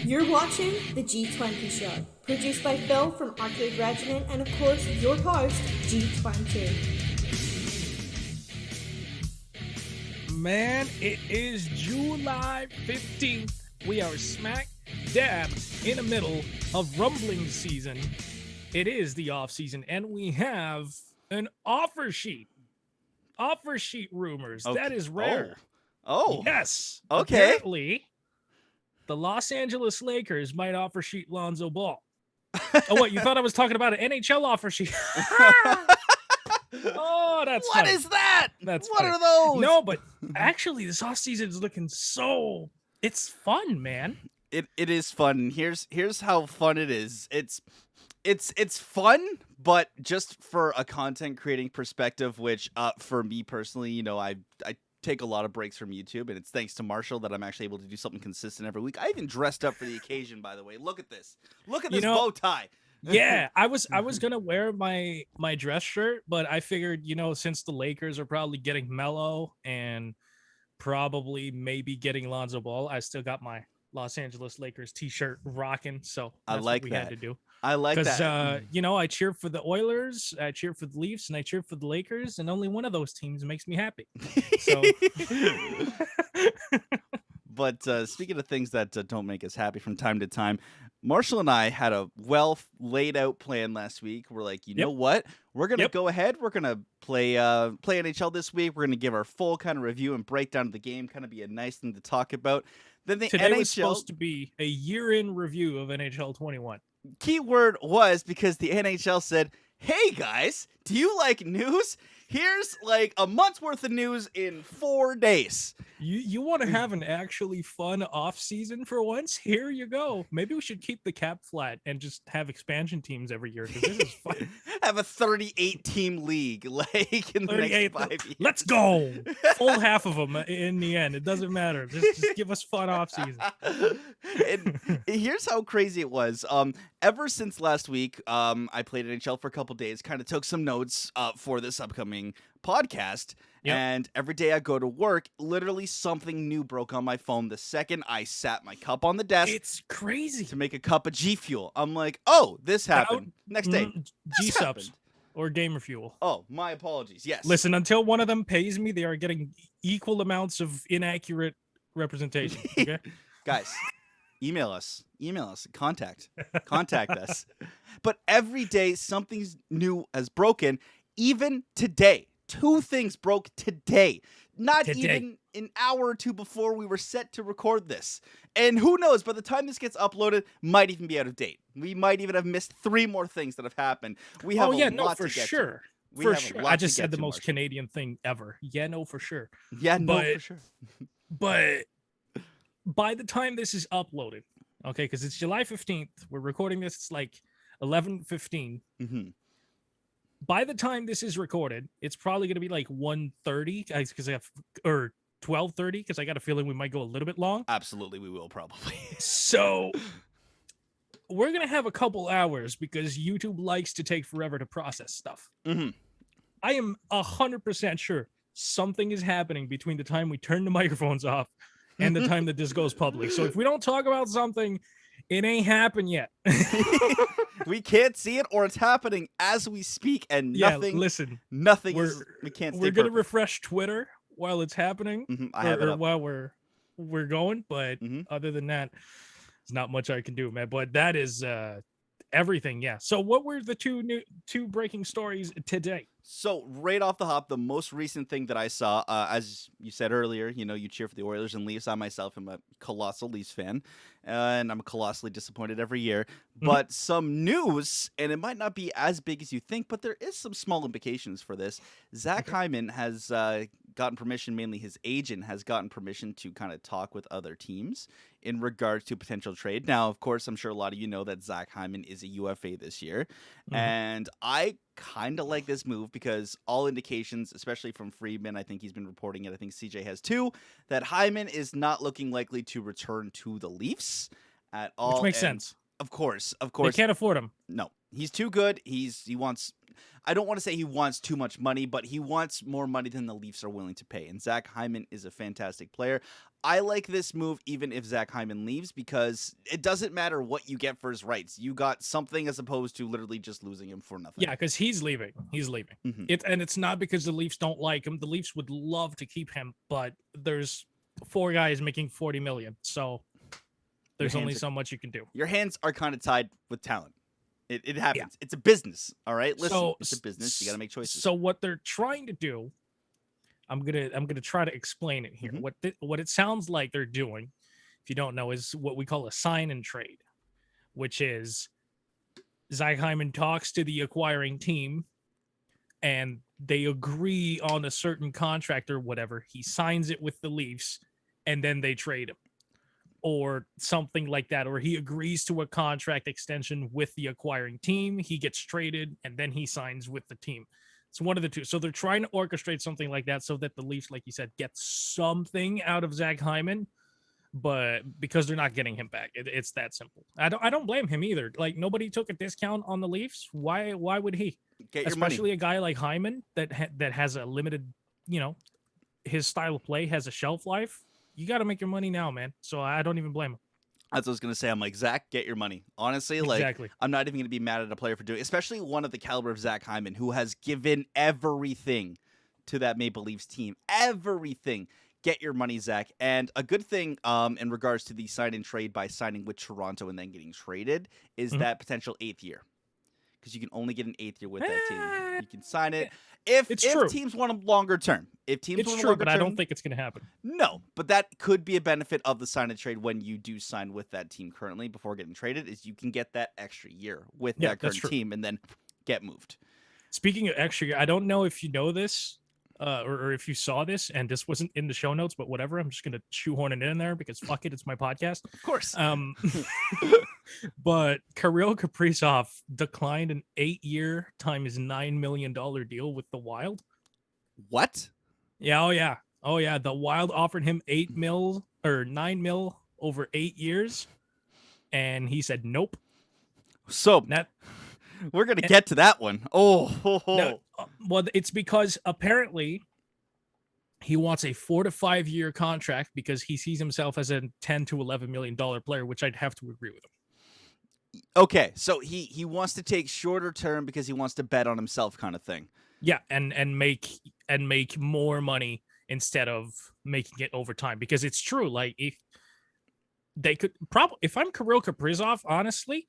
You're watching The G20 Show, produced by Phil from Arcade Regiment and, of course, your host, G20. Man, it is July 15th. We are smack dab in the middle of rumbling season. It is the off-season, and we have an offer sheet. Offer sheet rumors. Okay. That is rare. Oh. Yes. Okay. Apparently, the Los Angeles Lakers might offer sheet Lonzo Ball. Oh, what? You thought I was talking about an NHL offer sheet? Oh, that's What funny. is that? That's what funny. are those? No, but actually, this offseason is looking so... It's fun, man. It is fun. Here's how fun it is. It's fun, but just for a content creating perspective, which for me personally, you know, I take a lot of breaks from YouTube, and it's thanks to Marshall that I'm actually able to do something consistent every week. I even dressed up for the occasion, by the way. Look at this. Look at this bow tie. Yeah, I was gonna wear my dress shirt, but I figured, you know, since the Lakers are probably getting Melo and probably maybe getting Lonzo Ball, I still got my Los Angeles Lakers t-shirt rocking. So that's like what we that. had to do. I like that. Because you know, I cheer for the Oilers, I cheer for the Leafs, and I cheer for the Lakers, and only one of those teams makes me happy. So But speaking of things that don't make us happy from time to time, Marshall and I had a well laid out plan last week. We're like, you know what? We're going to go ahead. We're going to play NHL this week. We're going to give our full kind of review and breakdown of the game, kind of be a nice thing to talk about. Then the today NHL was supposed to be a year-in review of NHL 21. Keyword was because the NHL said, hey guys, do you like news? Here's like a month's worth of news in 4 days. You want to have an actually fun off season for once? Here you go. Maybe we should keep the cap flat and just have expansion teams every year, because this is fun. Have a 38 team league like in the next 5 years. Let's go. Full half of them in the end. It doesn't matter. Just give us fun off season. And here's how crazy it was. Ever since last week, I played NHL for a couple days, kind of took some notes for this upcoming podcast. And every day I go to work, literally something new broke on my phone the second I sat my cup on the desk. It's crazy. To make a cup of G Fuel. I'm like, oh, this happened. Next day. G Subs or Gamer Fuel. Oh, my apologies. Yes. Listen, until one of them pays me, they are getting equal amounts of inaccurate representation. Okay? Guys, email us, contact us. But every day something new has broken. Even today, 2 things broke today. Not even an hour or two before we were set to record this. And who knows, by the time this gets uploaded, might even be out of date. We might even have missed 3 more things that have happened. We have a lot to get sure. to. For sure. I just said the most Canadian thing ever. Yeah, no, for sure. Yeah, no, for sure. But by the time this is uploaded, okay, because it's July 15th, we're recording this, it's like 11:15. Mm-hmm. By the time this is recorded, it's probably going to be like 1:30 because I have, or 12:30 because I got a feeling we might go a little bit long. Absolutely, we will probably. So we're going to have a couple hours because YouTube likes to take forever to process stuff. Mm-hmm. I am 100% sure something is happening between the time we turn the microphones off and the time that this goes public. So if we don't talk about something, it ain't happened yet. We can't see it, or it's happening as we speak, and nothing. Listen, nothing is. We can't. We're gonna refresh Twitter while it's happening, I have it up. while we're going. But other than that, there's not much I can do, man. But that is everything. Yeah. So what were the two breaking stories today? So right off the hop, the most recent thing that I saw, as you said earlier, you know, you cheer for the Oilers and Leafs. I myself am a colossal Leafs fan, and I'm colossally disappointed every year. But some news, and it might not be as big as you think, but there is some small implications for this. Zach Hyman has gotten permission, mainly his agent has gotten permission to kind of talk with other teams in regards to potential trade. Now, of course, I'm sure a lot of you know that Zach Hyman is a UFA this year, and I kind of like this move because all indications, especially from Friedman, I think he's been reporting it, I think CJ has too, that Hyman is not looking likely to return to the Leafs at all. Which makes sense. Of course. They can't afford him. No, he's too good. He wants. I don't want to say he wants too much money, but he wants more money than the Leafs are willing to pay. And Zach Hyman is a fantastic player. I like this move even if Zach Hyman leaves because it doesn't matter what you get for his rights. You got something as opposed to literally just losing him for nothing. Yeah, because he's leaving. Mm-hmm. And it's not because the Leafs don't like him. The Leafs would love to keep him, but there's 4 guys making $40 million, so there's only so much you can do. Your hands are kind of tied with talent. It happens. Yeah. It's a business. All right. Listen, it's a business. You got to make choices. So what they're trying to do, I'm gonna try to explain it here. Mm-hmm. What it sounds like they're doing, if you don't know, is what we call a sign and trade, which is Zach Hyman talks to the acquiring team, and they agree on a certain contract or whatever. He signs it with the Leafs, and then they trade him. Or something like that, or he agrees to a contract extension with the acquiring team, he gets traded, and then he signs with the team. It's one of the two. So they're trying to orchestrate something like that so that the Leafs, like you said, get something out of Zach Hyman, but because they're not getting him back, it's that simple. I don't blame him either. Like, nobody took a discount on the Leafs. Why would he? Especially a guy like Hyman that has a limited, his style of play has a shelf life. You got to make your money now, man. So I don't even blame him. That's what I was going to say. I'm like, Zach, get your money. Honestly, exactly. I'm not even going to be mad at a player for doing it, especially one of the caliber of Zach Hyman, who has given everything to that Maple Leafs team. Everything. Get your money, Zach. And a good thing in regards to the sign and trade by signing with Toronto and then getting traded is that potential 8th year. Because you can only get an 8th year with that team. You can sign it. If teams want a longer term. But I don't think it's going to happen. No, but that could be a benefit of the sign and trade when you do sign with that team currently before getting traded, is you can get that extra year with that current team and then get moved. Speaking of extra year, I don't know if you know this or if you saw this, and this wasn't in the show notes, but whatever. I'm just going to shoehorn it in there because fuck it, it's my podcast. Of course. But Kirill Kaprizov declined an 8-year times $9 million deal with the Wild. What? Yeah. Oh yeah. The Wild offered him $9 million over 8 years, and he said nope. So we're gonna get to that one. No, well, it's because apparently he wants a 4 to 5 year contract because he sees himself as a $10 to $11 million player, which I'd have to agree with him. Okay, so he wants to take shorter term because he wants to bet on himself, kind of thing. Yeah, and make more money instead of making it over time, because it's true. Like, if they could probably, if I'm Kirill Kaprizov, honestly,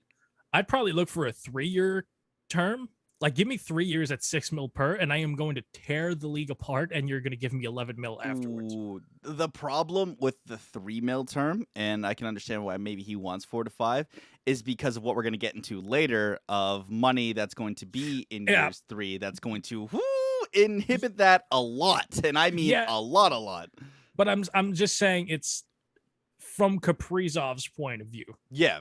I'd probably look for a 3-year term. Like, give me 3 years at $6 million per, and I am going to tear the league apart, and you're going to give me $11 million afterwards. Ooh, the problem with the $3 million term, and I can understand why maybe he wants 4 to 5, is because of what we're going to get into later of money that's going to be in years 3. That's going to inhibit that a lot, and I mean a lot. But I'm just saying it's from Kaprizov's point of view. Yeah,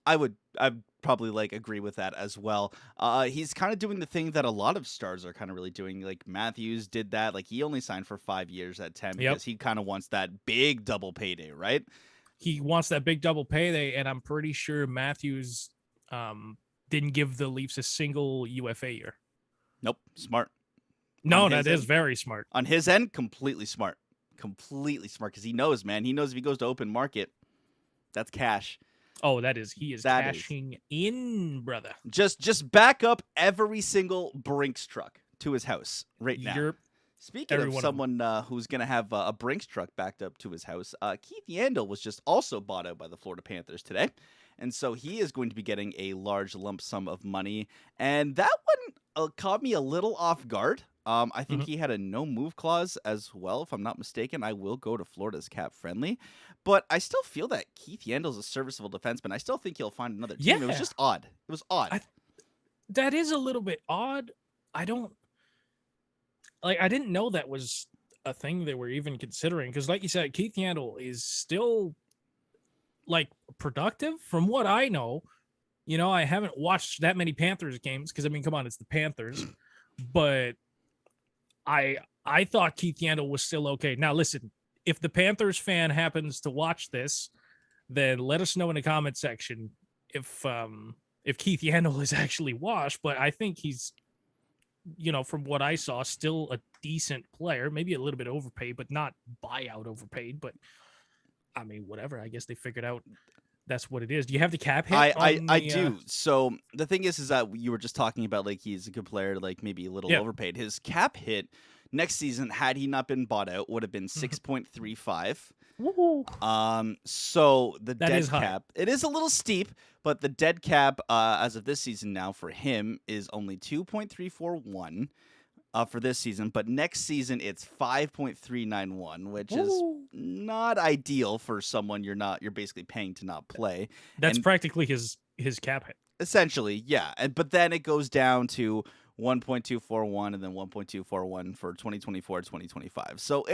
I'd probably agree with that as well. He's kind of doing the thing that a lot of stars are kind of really doing. Like Matthews did that. Like, he only signed for 5 years at 10 because he kind of wants that big double payday, right? He wants that big double payday, and I'm pretty sure Matthews didn't give the Leafs a single UFA year. Nope. Smart. No, that is very smart. On his end, completely smart. Because he knows, man. He knows if he goes to open market, that's cash. Oh, he is cashing in, brother. Just back up every single Brinks truck to his house right now. Speaking of someone who's going to have a Brinks truck backed up to his house, Keith Yandle was just also bought out by the Florida Panthers today. And so he is going to be getting a large lump sum of money. And that one caught me a little off guard. I think he had a no-move clause as well, if I'm not mistaken. I will go to Florida's cap friendly. But I still feel that Keith Yandle's a serviceable defenseman. I still think he'll find another team. Yeah. It was just odd. It was odd. That is a little bit odd. I didn't know that was a thing they were even considering. Because like you said, Keith Yandle is still, productive from what I know. I haven't watched that many Panthers games because, come on, it's the Panthers. But I thought Keith Yandle was still okay. Now, listen, if the Panthers fan happens to watch this, then let us know in the comment section if Keith Yandel is actually washed, but I think he's, from what I saw, still a decent player, maybe a little bit overpaid, but not buyout overpaid. But I mean, whatever. I guess they figured out that's what it is. Do you have the cap hit? I do. So the thing is that you were just talking about like he's a good player, like maybe a little Yeah. overpaid. His cap hit next season, had he not been bought out, would have been 6.35. Woo. So the That dead is high. cap, it is a little steep, but the dead cap as of this season now for him is only 2.341 for this season, but next season it's 5.391, which is Woo. not ideal for someone you're basically paying to not play. That's And practically his cap hit. essentially, yeah. But then it goes down to 1.241 and then 1.241 for 2024-2025. So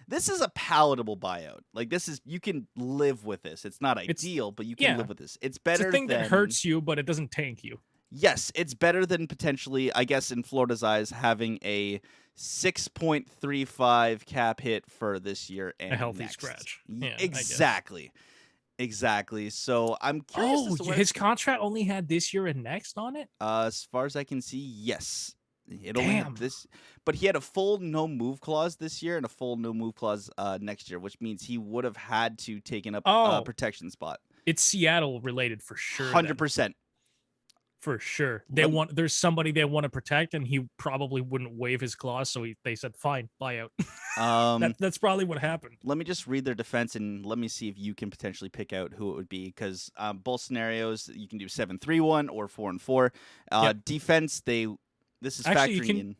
this is a palatable buyout. Like you can live with this. It's not ideal, but you can live with this. It's better It's a thing than that hurts you, but it doesn't tank you. Yes, it's better than potentially, I guess, in Florida's eyes, having a 6.35 cap hit for this year and A healthy next. scratch. Yeah, I guess. Exactly. So I'm curious. As to his contract only had this year and next on it? as far as I can see, yes. It only Damn. had this, but he had a full no move clause this year and a full no move clause next year, which means he would have had to taken up a protection spot. It's Seattle related for sure. 100%. For sure. There's somebody they want to protect, and he probably wouldn't waive his clause, so they said, fine, buyout. That's probably what happened. Let me just read their defense, and let me see if you can potentially pick out who it would be, because both scenarios, you can do 7-3-1 or 4-4. Defense, this is Actually, factoring in.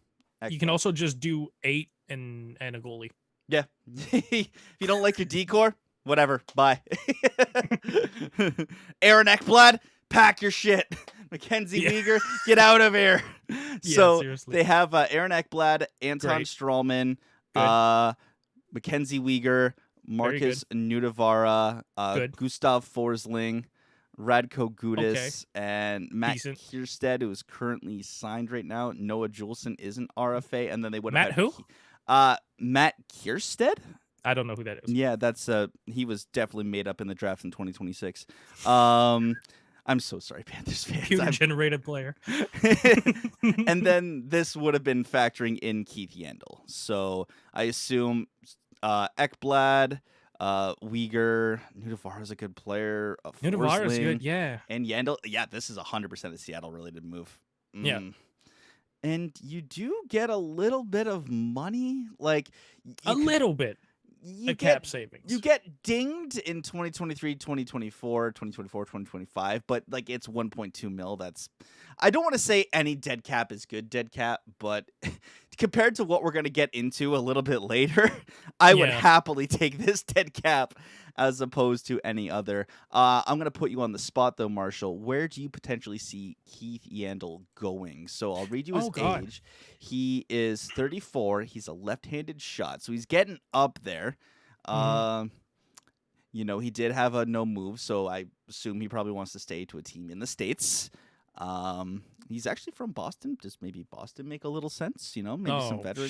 You can also just do 8 and a goalie. Yeah. If you don't like your decor, whatever, bye. Aaron Ekblad, pack your shit. Mackenzie Weegar, get out of here. So seriously. they have Aaron Ekblad, Anton Great. Strawman, Mackenzie Weegar, Marcus Nudavara, Gustav Forsling, Radko Gudis, and Matt Kierstead, who is currently signed right now. Noah Juleson is an RFA, and then they would have Matt who? Matt Kierstead? I don't know who that is. Yeah, that's he was definitely made up in the draft in 2026. I'm so sorry, Panthers fans. Computer-generated player. And then this would have been factoring in Keith Yandel. So I assume Ekblad, Weegar, Nudavara's a good player. Nudavara's good, yeah. And Yandel, yeah, this is 100% a Seattle-related move. Yeah. And you do get a little bit of money, like little bit. Cap savings. You get dinged in 2023, 2024, 2025, but like it's 1.2 mil. I don't want to say any dead cap is good dead cap, but compared to what we're going to get into a little bit later, I would happily take this dead cap as opposed to any other. I'm going to put you on the spot though, Marshall. Where do you potentially see Keith Yandel going? So I'll read you his age. He is 34. He's a left-handed shot, so he's getting up there. He did have a no move, so I assume he probably wants to stay to a team in the States. He's actually from Boston. Does maybe Boston make a little sense? Maybe some veteran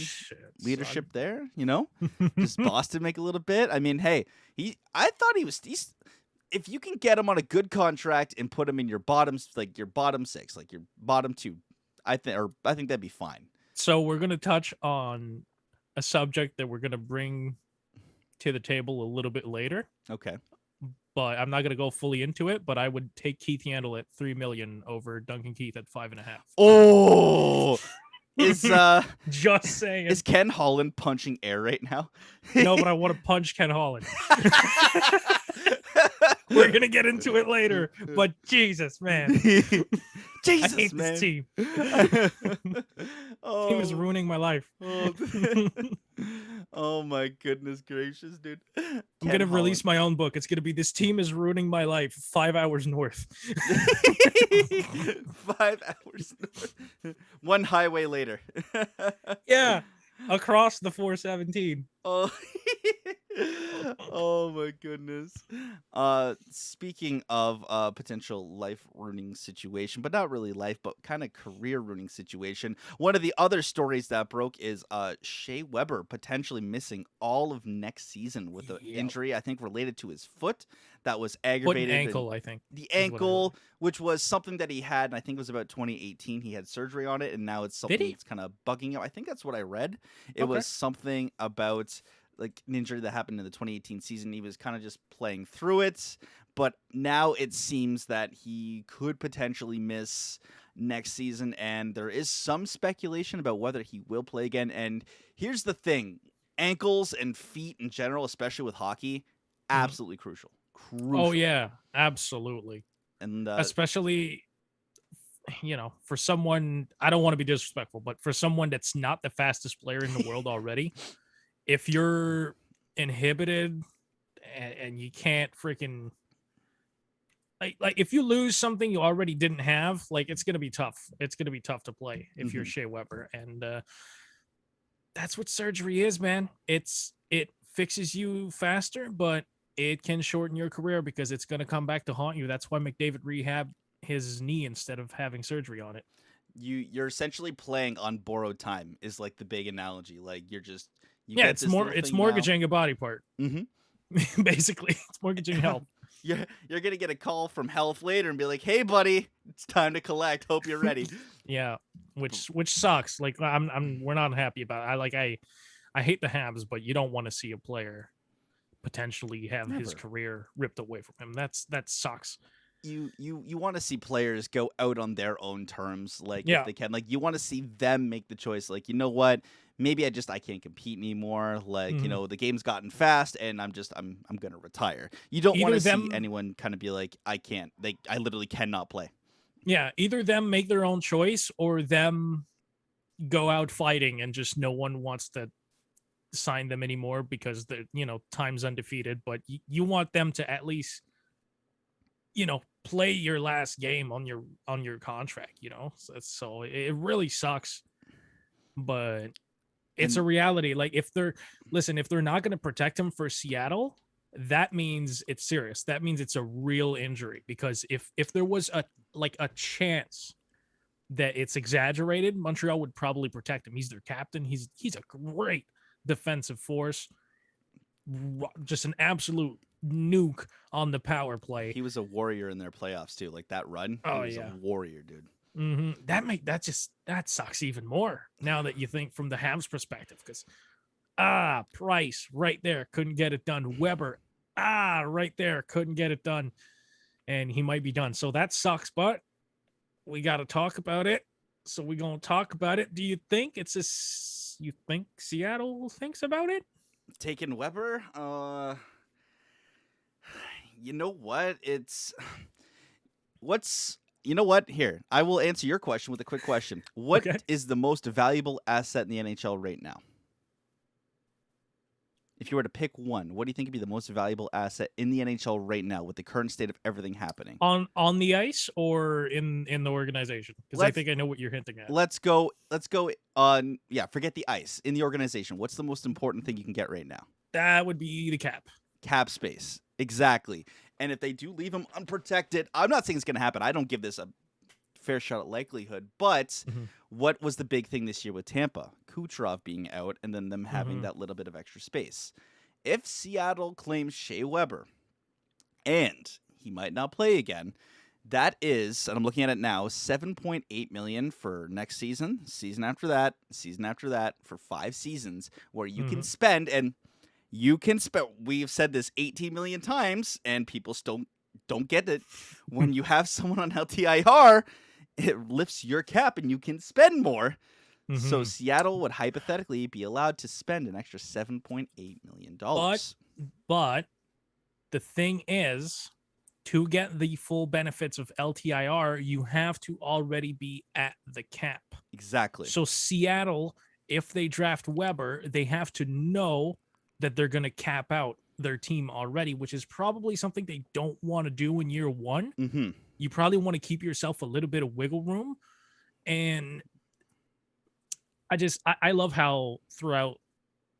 leadership there. Does Boston make a little bit? I mean, hey, I thought he's if you can get him on a good contract and put him in your bottom 6, like your bottom 2, I think that'd be fine. So we're gonna touch on a subject that we're gonna bring to the table a little bit later. Okay. But I'm not going to go fully into it, but I would take Keith Yandel at $3 million over Duncan Keith at 5.5. Oh, just saying. Is Ken Holland punching air right now? No, but I want to punch Ken Holland. We're going to get into it later, but Jesus, man. Jesus, I hate man. this team. Team is ruining my life. Oh my goodness gracious, dude. I'm going to release my own book. It's going to be This Team is Ruining My Life, 5 hours north. 5 hours north. One highway later. Yeah, across the 417. Oh. Oh my goodness. Speaking of potential life ruining situation, but not really life, but kind of career ruining situation. One of the other stories that broke is Shea Weber potentially missing all of next season with an Yep. injury, I think related to his foot that was Foot and aggravated, and ankle, I think. the Is what I heard. ankle, which was something that he had, and I think it was about 2018. He had surgery on it, and now it's Did something he? that's kind of bugging him. I think that's what I read. It Okay. was something about like an injury that happened in the 2018 season. He was kind of just playing through it, but now it seems that he could potentially miss next season, and there is some speculation about whether he will play again. And here's the thing: ankles and feet in general, especially with hockey, Mhm. absolutely crucial. Oh Crucial. yeah, absolutely. And Especially, for someone, I don't want to be disrespectful, but for someone that's not the fastest player in the world already, if you're inhibited and you can't freaking like if you lose something you already didn't have, like it's gonna be tough. It's gonna be tough to play if you're mhm. Shea Weber, and that's what surgery is, man. It fixes you faster, but it can shorten your career because it's gonna come back to haunt you. That's why McDavid rehabbed his knee instead of having surgery on it. You're essentially playing on borrowed time is like the big analogy. Like you Yeah, get it's this more little it's thing now. mortgaging a body part. hmm Basically, it's mortgaging health. you're gonna get a call from health later and be like, "Hey, buddy, it's time to collect. Hope you're ready." Yeah, B- which sucks. Like we're not happy about it. I hate the Habs, but you don't want to see a player potentially have his Never. career ripped away from him. That sucks. You want to see players go out on their own terms, like if Yeah. they can. Like you want to see them make the choice. Like, you know what? Maybe I can't compete anymore. Like, Mhm. the game's gotten fast, and I'm gonna retire. You don't want Either to see them, anyone kind of be like, I can't. I literally cannot play. yeah, either them make their own choice or them go out fighting and just no one wants to sign them anymore because time's undefeated. But you want them to at least play your last game on your contract. So it really sucks, but it's a And reality. Like if they're not going to protect him for Seattle, that means it's serious. That means it's a real injury, because if there was a chance that it's exaggerated, Montreal would probably protect him. He's their captain. He's a great defensive force. Just an absolute nuke on the power play. he was a warrior in their playoffs too. Like that run, he Oh was a yeah. warrior, dude. That sucks even more now that you think from the Habs perspective, because Price right there couldn't get it done. Weber right there couldn't get it done, and he might be done. So that sucks, but we got to talk about it. So we're gonna talk about it. Do you think you think Seattle thinks about it? Taking Weber, you know what? You know what? Here, I will answer your question with a quick question. What Okay. is the most valuable asset in the NHL right now? If you were to pick one, what do you think would be the most valuable asset in the NHL right now with the current state of everything happening? On the ice or in the organization? Because I Let's think I know what you're hinting at. let's go on, yeah, forget the ice. In the organization, what's the most important thing you can get right now? That would be the cap. Cap space. Exactly. And if they do leave him unprotected, I'm not saying it's going to happen. I don't give this a fair shot at likelihood. But Mhm. what was the big thing this year with Tampa? Kucherov being out and then them having Mhm. that little bit of extra space. If Seattle claims Shea Weber and he might not play again, that is, and I'm looking at it now, 7.8 million for next season after that for 5 seasons where you can Mhm. spend, and you can spend. We've said this 18 million times, and people still don't get it. When you have someone on LTIR, it lifts your cap, and you can spend more. So Mhm. Seattle would hypothetically be allowed to spend an extra $7.8 million. But but the thing is, to get the full benefits of LTIR, you have to already be at the cap. Exactly. So Seattle, if they draft Weber, they have to know that they're going to cap out their team already, which is probably something they don't want to do in year one. Mm-hmm. You probably want to keep yourself a little bit of wiggle room. And I love how throughout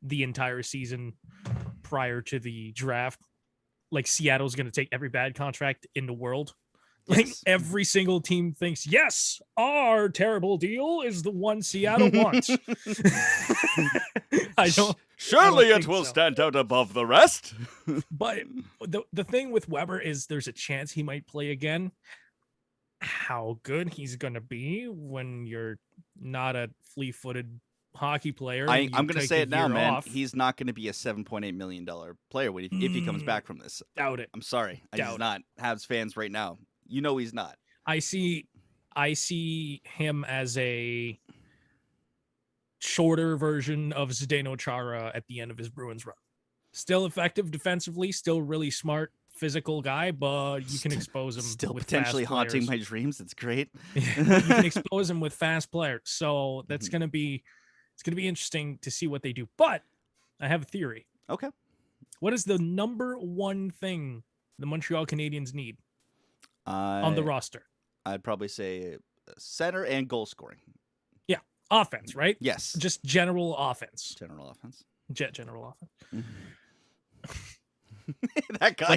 the entire season, prior to the draft, like Seattle's going to take every bad contract in the world. Like Yes. every single team thinks, yes, our terrible deal is the one Seattle wants. Surely don't it think will so. stand out above the rest. But the thing with Weber is there's a chance he might play again. How good he's going to be when you're not a flea-footed hockey player. I'm and you going to take say a it now, year man. off. He's not going to be a $7.8 million player if he comes back from this. Doubt it. I'm sorry. He's not. Habs fans right now, you know he's not. I see him as a shorter version of Zdeno Chara at the end of his Bruins run. Still effective defensively, still really smart, physical guy, but you can expose him Still with potentially fast haunting players. my dreams. It's great. You can expose him with fast players. So that's Mhm. gonna be interesting to see what they do. But I have a theory. Okay. What is the number one thing the Montreal Canadiens need on the roster? I'd probably say center and goal scoring. Yeah, offense, right? Yes. Just general offense. General offense. General offense. That guy.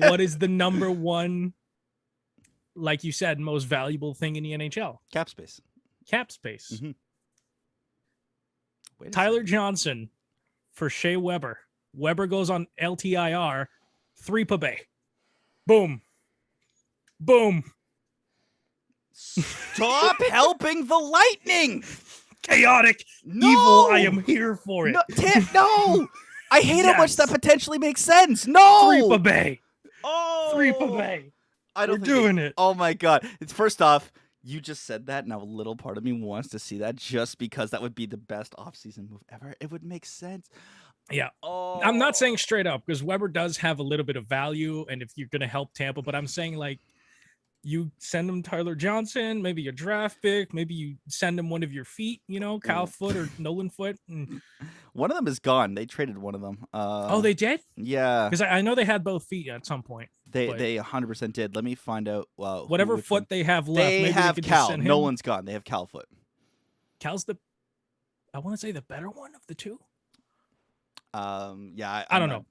What is the number one, like you said, most valuable thing in the NHL? Cap space. Cap space. Mhm. Wait a Tyler second. Johnson for Shea Weber. Weber goes on LTIR. 3 per bay. Boom. Boom. Stop helping the Lightning. Chaotic. No! Evil. I am here for it. No. I hate how much Yes. that potentially makes sense. No. 3 per bay. Oh. 3 per bay. I don't We're think doing it. Oh my god. First off, you just said that, and a little part of me wants to see that just because that would be the best offseason move ever. It would make sense. Yeah. Oh. I'm not saying straight up because Weber does have a little bit of value, and if you're going to help Tampa, but I'm saying like you send him Tyler Johnson, maybe a draft pick, maybe you send him one of your feet, Kyle Foot or Nolan Foot. And... One of them is gone. They traded one of them. oh, they did? Yeah. Because I know they had both feet at some point. They 100% did. Let me find out. Whatever which foot one. they have left. They maybe have they could Cal. just send him. Nolan's gone. They have Cal Foot. Cal's I want to say the better one of the two. Yeah. I don't know.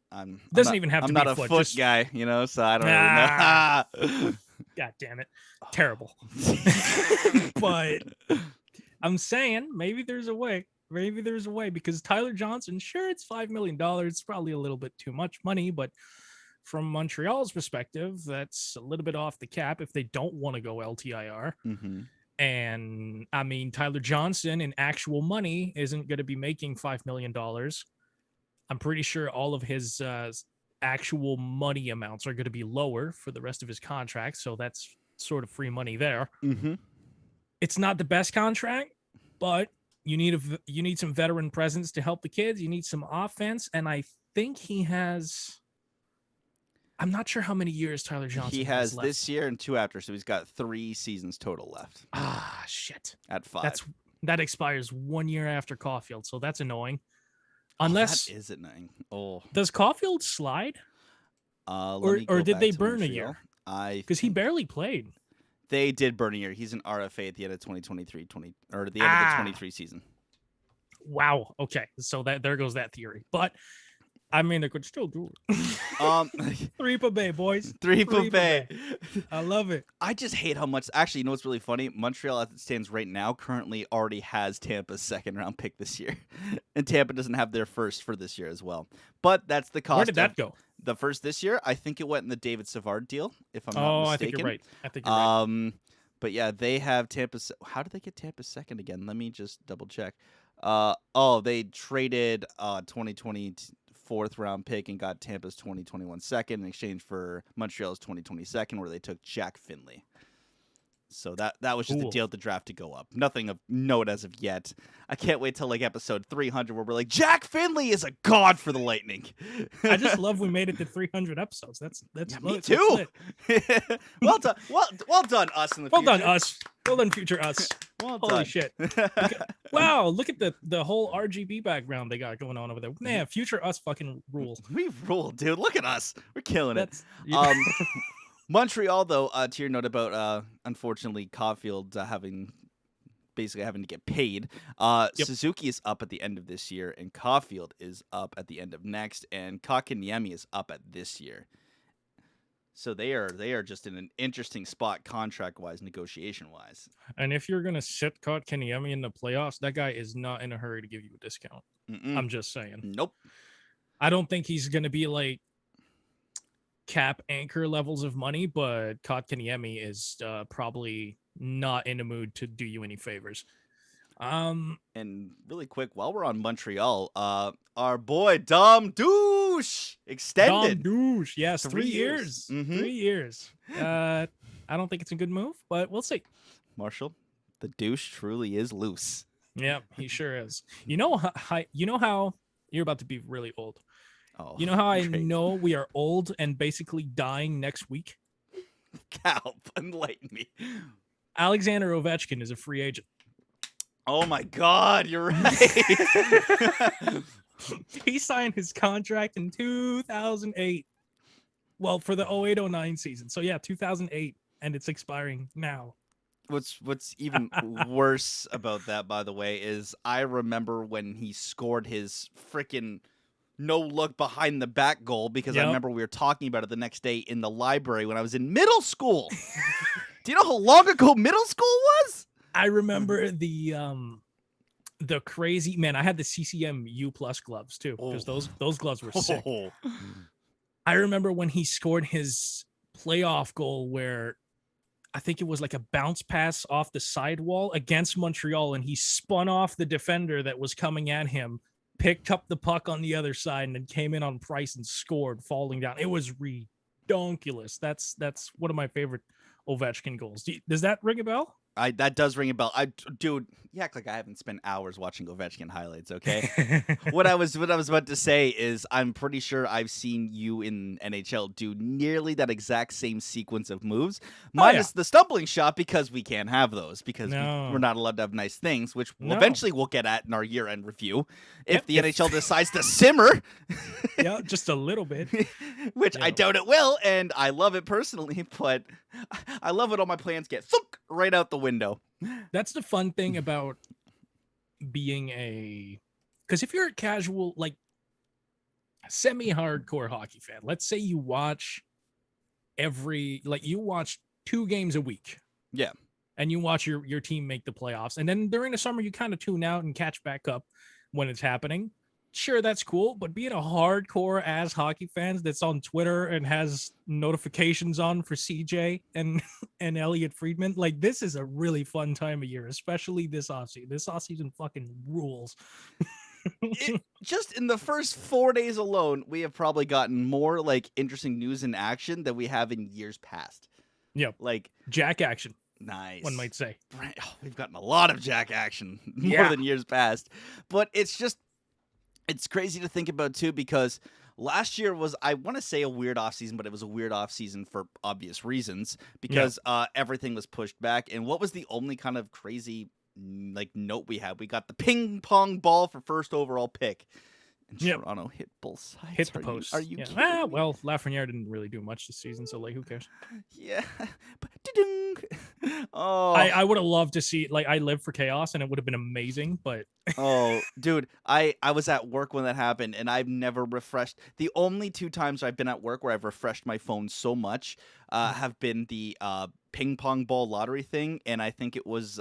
Doesn't even have to I'm be not a Foot, foot just... guy, so I don't really know. God damn it. Terrible. But I'm saying maybe there's a way. Maybe there's a way because Tyler Johnson, sure, it's $5 million. It's probably a little bit too much money, but from Montreal's perspective, that's a little bit off the cap if they don't want to go LTIR. Mm-hmm. And I mean, Tyler Johnson in actual money isn't going to be making $5 million. I'm pretty sure all of his actual money amounts are going to be lower for the rest of his contract. So that's sort of free money there. Mm-hmm. It's not the best contract, but you need some veteran presence to help the kids. You need some offense. And I think he has, I'm not sure how many years Tyler Johnson He has left. this year and 2 after, so he's got 3 seasons total left. Ah, shit. At 5. That expires 1 year after Caulfield, so that's annoying. Unless that is annoying. Oh, does Caulfield slide? Or did they burn a year? Because he barely played. They did burn a year. He's an RFA at the end of 2023, or the end of the 23 season. Wow. Okay, so there goes that theory. But I mean, they could still do it. 3 per bay, boys. 3 per bay. I love it. I just hate how much. Actually, you know what's really funny? Montreal, as it stands right now, currently already has Tampa's 2nd round pick this year, and Tampa doesn't have their first for this year as well. But that's the cost. Where did that go? The first this year, I think it went in the David Savard deal. If I'm not mistaken. I think you're right. But yeah, they have Tampa's. How did they get Tampa's 2nd again? Let me just double check. They traded 2020 4th round pick and got Tampa's 2021 2nd in exchange for Montreal's 2020 2nd, where they took Jack Finley. So that was just the deal at the draft to go up. Nothing of note as of yet. I can't wait till like episode 300 where we're like, Jack Finley is a god for the Lightning. I just love we made it to 300 episodes. That's me too. Well done. Well done, us in the future. Well done, us. Well done, future us. Well Holy done. shit. Wow, look at the whole RGB background they got going on over there. Man, future us fucking rules. We ruled, dude. Look at us. We're killing it. Yeah. Montreal, though, to your note about, unfortunately, Caulfield having basically having to get paid. Yep. Suzuki is up at the end of this year, and Caulfield is up at the end of next, and Kotkaniemi is up at this year. So they are just in an interesting spot contract-wise, negotiation-wise. And if you're gonna sit Kotkaniemi in the playoffs, that guy is not in a hurry to give you a discount. I'm just saying. Nope. I don't think he's gonna be like cap anchor levels of money, but Kotkaniemi is probably not in the mood to do you any favors. And really quick, while we're on Montreal, our boy Dom Douche extended. Dom Douche, yes, 3 years. years. 3 years. I don't think it's a good move, but we'll see. Marshall, the douche truly is loose. Yeah, he sure is. You know how you're about to be really old. Oh, You know how I great. know we are old and basically dying next week? Cal, enlighten me. Alexander Ovechkin is a free agent. Oh my God, you're right. He signed his contract in 2008. Well, for the 08-09 season. So yeah, 2008, and it's expiring now. What's even worse about that, by the way, is I remember when he scored his freaking no look behind the back goal, because I Yep. remember we were talking about it the next day in the library when I was in middle school. Do you know how long ago middle school was? I remember the crazy, man, I had the CCM U plus gloves too, because those gloves were sick. Oh. I remember when he scored his playoff goal where I think it was like a bounce pass off the sidewall against Montreal, and he spun off the defender that was coming at him, picked up the puck on the other side, and then came in on Price and scored, falling down. It was redonkulous. That's one of my favorite Ovechkin goals. Does that ring a bell? That does ring a bell. Dude, you act like I haven't spent hours watching Ovechkin highlights, okay? What I was about to say is I'm pretty sure I've seen you in NHL do nearly that exact same sequence of moves, minus the stumbling shot, because we can't have those, because we're not allowed to have nice things, which eventually we'll get at in our year-end review if the NHL decides to simmer. Yeah, just a little bit. Which I doubt it will, and I love it personally, but I love when all my plans get thunk right out the window. That's the fun thing about being because if you're a casual, like semi-hardcore hockey fan, let's say you watch you watch 2 games a week. Yeah. And you watch your team make the playoffs. And then during the summer, you kind of tune out and catch back up when it's happening. Sure, that's cool, but being a hardcore ass hockey fan that's on Twitter and has notifications on for CJ and Elliot Friedman, like, this is a really fun time of year, especially this offseason. This offseason fucking rules. Just in the first 4 days alone, we have probably gotten more like interesting news and action than we have in years past. Yep. Like Jack action. Nice. One might say. Right. Oh, we've gotten a lot of Jack action more than years past. But it's crazy to think about too, because last year was, I want to say, a weird offseason, but it was a weird offseason for obvious reasons, because everything was pushed back. And what was the only kind of crazy like note we had? We got the ping pong ball for first overall pick. And Toronto hit both sides. Hit the post. Are you kidding? Well, Lafreniere didn't really do much this season, so like, who cares? Yeah. Oh, I would have loved to see, like, I live for chaos, and it would have been amazing, but oh, dude, I was at work when that happened, and I've never refreshed. The only 2 times I've been at work where I've refreshed my phone so much have been the ping pong ball lottery thing, and I think it was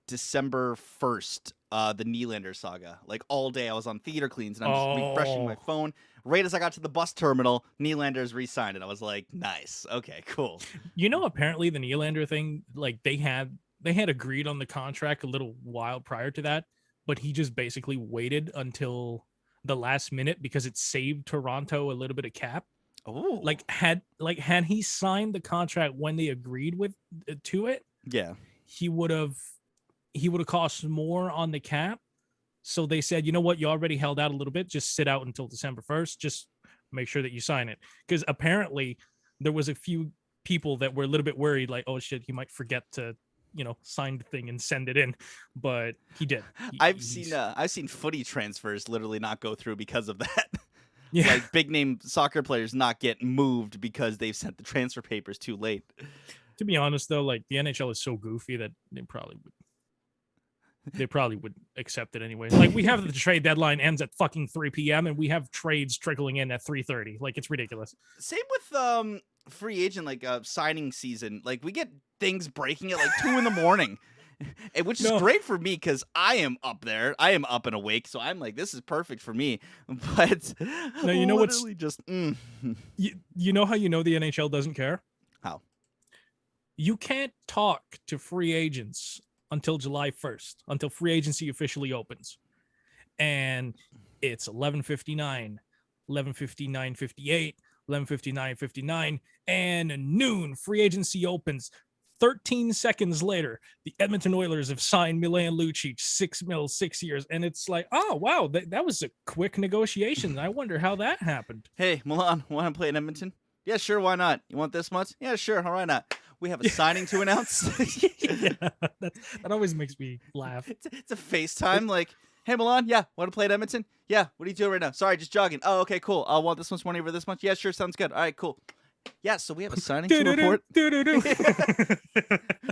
December 1st, the Nylander saga. Like, all day I was on theater cleans, and I'm just refreshing my phone. Right as I got to the bus terminal, Nylander's re-signed, and I was like, nice. Okay, cool. You know, apparently the Nylander thing, like, they had agreed on the contract a little while prior to that, but he just basically waited until the last minute because it saved Toronto a little bit of cap. Oh, Had he signed the contract when they agreed to it, yeah, he would have cost more on the cap. So they said, you know what, you already held out a little bit, just sit out until December 1st, just make sure that you sign it. Because apparently there was a few people that were a little bit worried, like, oh shit, he might forget to, sign the thing and send it in. But he did. I've seen footy transfers literally not go through because of that. Yeah. Like, big name soccer players not get moved because they've sent the transfer papers too late. To be honest though, like, the NHL is so goofy that they probably would. They probably would accept it anyway. Like, we have the trade deadline ends at fucking 3 p.m. and we have trades trickling in at 3:30. Like, it's ridiculous. Same with free agent signing season. Like we get things breaking at like 2 in the morning. Which is great for me because I am up there. I am up and awake, so I'm like, this is perfect for me. But no, you know what's just you know how you know the NHL doesn't care? How? You can't talk to free agents until July 1st, until free agency officially opens. And it's 11:59, 11:59:58, 11:59:59, and noon. Free agency opens. 13 seconds later, the Edmonton Oilers have signed Milan Lucic, $6 million, 6 years. And it's like, oh, wow, that was a quick negotiation. I wonder how that happened. Hey, Milan, want to play in Edmonton? Yeah, sure, why not? You want this much? Yeah, sure, why not? We have a signing to announce. Yeah, that always makes me laugh. It's a FaceTime, like, hey, Milan, yeah, want to play at Edmonton? Yeah, what are you doing right now? Sorry, just jogging. Oh, okay, cool. I want this much money over this much? Yeah, sure, sounds good. All right, cool. Yeah, so we have a signing to report.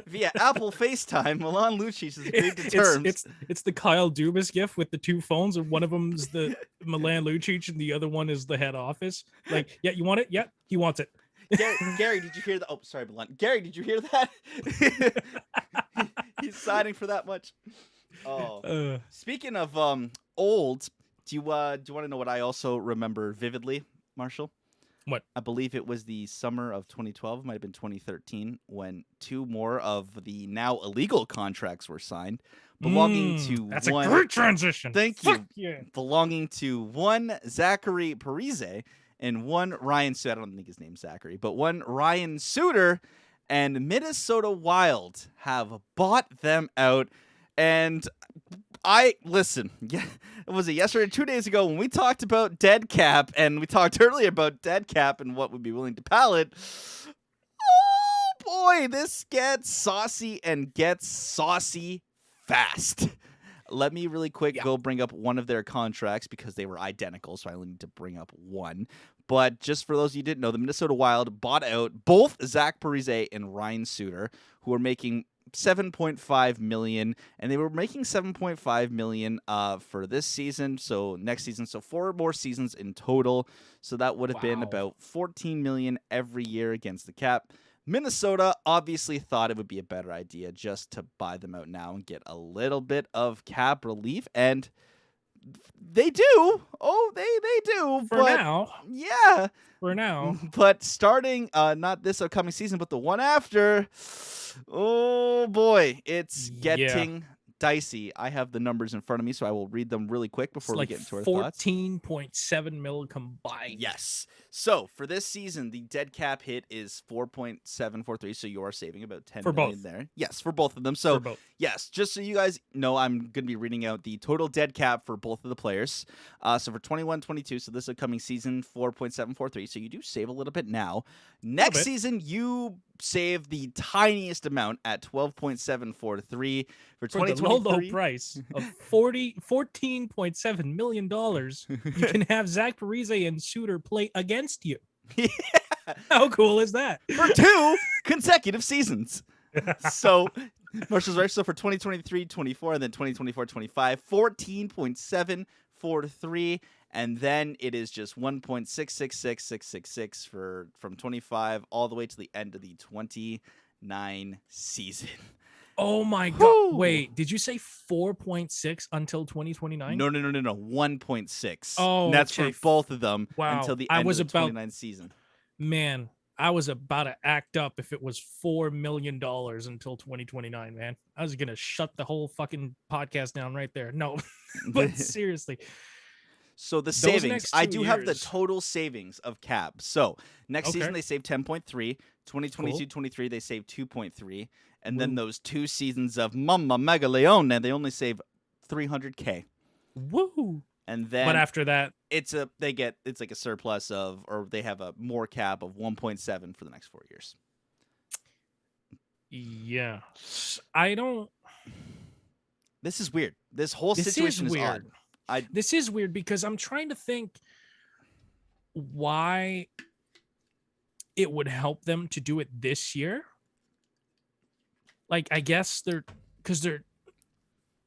Via Apple FaceTime, Milan Lucic has agreed to terms. It's the Kyle Dubas gift with the two phones, and one of them's the Milan Lucic, and the other one is the head office. Like, yeah, you want it? Yeah, he wants it. Gary, did you hear that? Oh, sorry, Milan. Gary, did you hear that? He's signing for that much. Oh, speaking of old, do you want to know what I also remember vividly, Marshall? What? I believe it was the summer of 2012, it might have been 2013, when 2 more of the now illegal contracts were signed, belonging to that's a great transition. Thank you. Yeah. Belonging to one Zachary Parise and one Ryan Suter. I don't think his name's Zachary, but one Ryan Suter, and Minnesota Wild have bought them out. And listen, yeah, was it yesterday or 2 days ago when we talked about dead cap, and we talked earlier about dead cap and what would be willing to pallet. Oh boy, this gets saucy and gets saucy fast. Let me really quick go bring up one of their contracts because they were identical, so I only need to bring up one. But just for those of you who didn't know, the Minnesota Wild bought out both Zach Parise and Ryan Suter, who are making $7.5 million, and they were making $7.5 million for this season, so next season, so 4 more seasons in total. So that would have been about $14 million every year against the cap. Minnesota obviously thought it would be a better idea just to buy them out now and get a little bit of cap relief, and they do. Oh, they do. For now. Yeah. For now. But starting not this upcoming season, but the one after, oh boy, it's getting dicey. I have the numbers in front of me, so I will read them really quick before we get into our thoughts. 14.7 mil combined. Yes. So for this season, the dead cap hit is 4.743. So you are saving about 10 million there. Yes, for both of them. So yes, just so you guys know, I'm going to be reading out the total dead cap for both of the players. So for 21-22, so this upcoming season, 4.743. So you do save a little bit now. Next season, you save the tiniest amount at 12.743 for 2023. For the low price of $14.7 million, you can have Zach Parise and Suter play against you. Yeah. How cool is that? For 2 consecutive seasons. So, Marshall's right. So for 2023-24 and then 2024-25, 14.743. And then it is just 1.666666 from 25 all the way to the end of the 29 season. Oh my God. Wait, did you say 4.6 until 2029? No. 1.6. Oh, and that's for both of them until the end of the 29 season. Man, I was about to act up if it was $4 million until 2029, man. I was going to shut the whole fucking podcast down right there. No, but seriously. So the savings, I do have the total savings of cap. So next season, they saved 10.3. 2022-23, they saved 2.3. And then those 2 seasons of Mamma Mega Leone, they only save $300K. Woo! And then, but after that, it's like a surplus of, or they have a more cap of 1.7 for the next 4 years. Yeah, I don't. This is weird. This whole situation is weird. Odd. This is weird because I'm trying to think why it would help them to do it this year. Like, I guess they're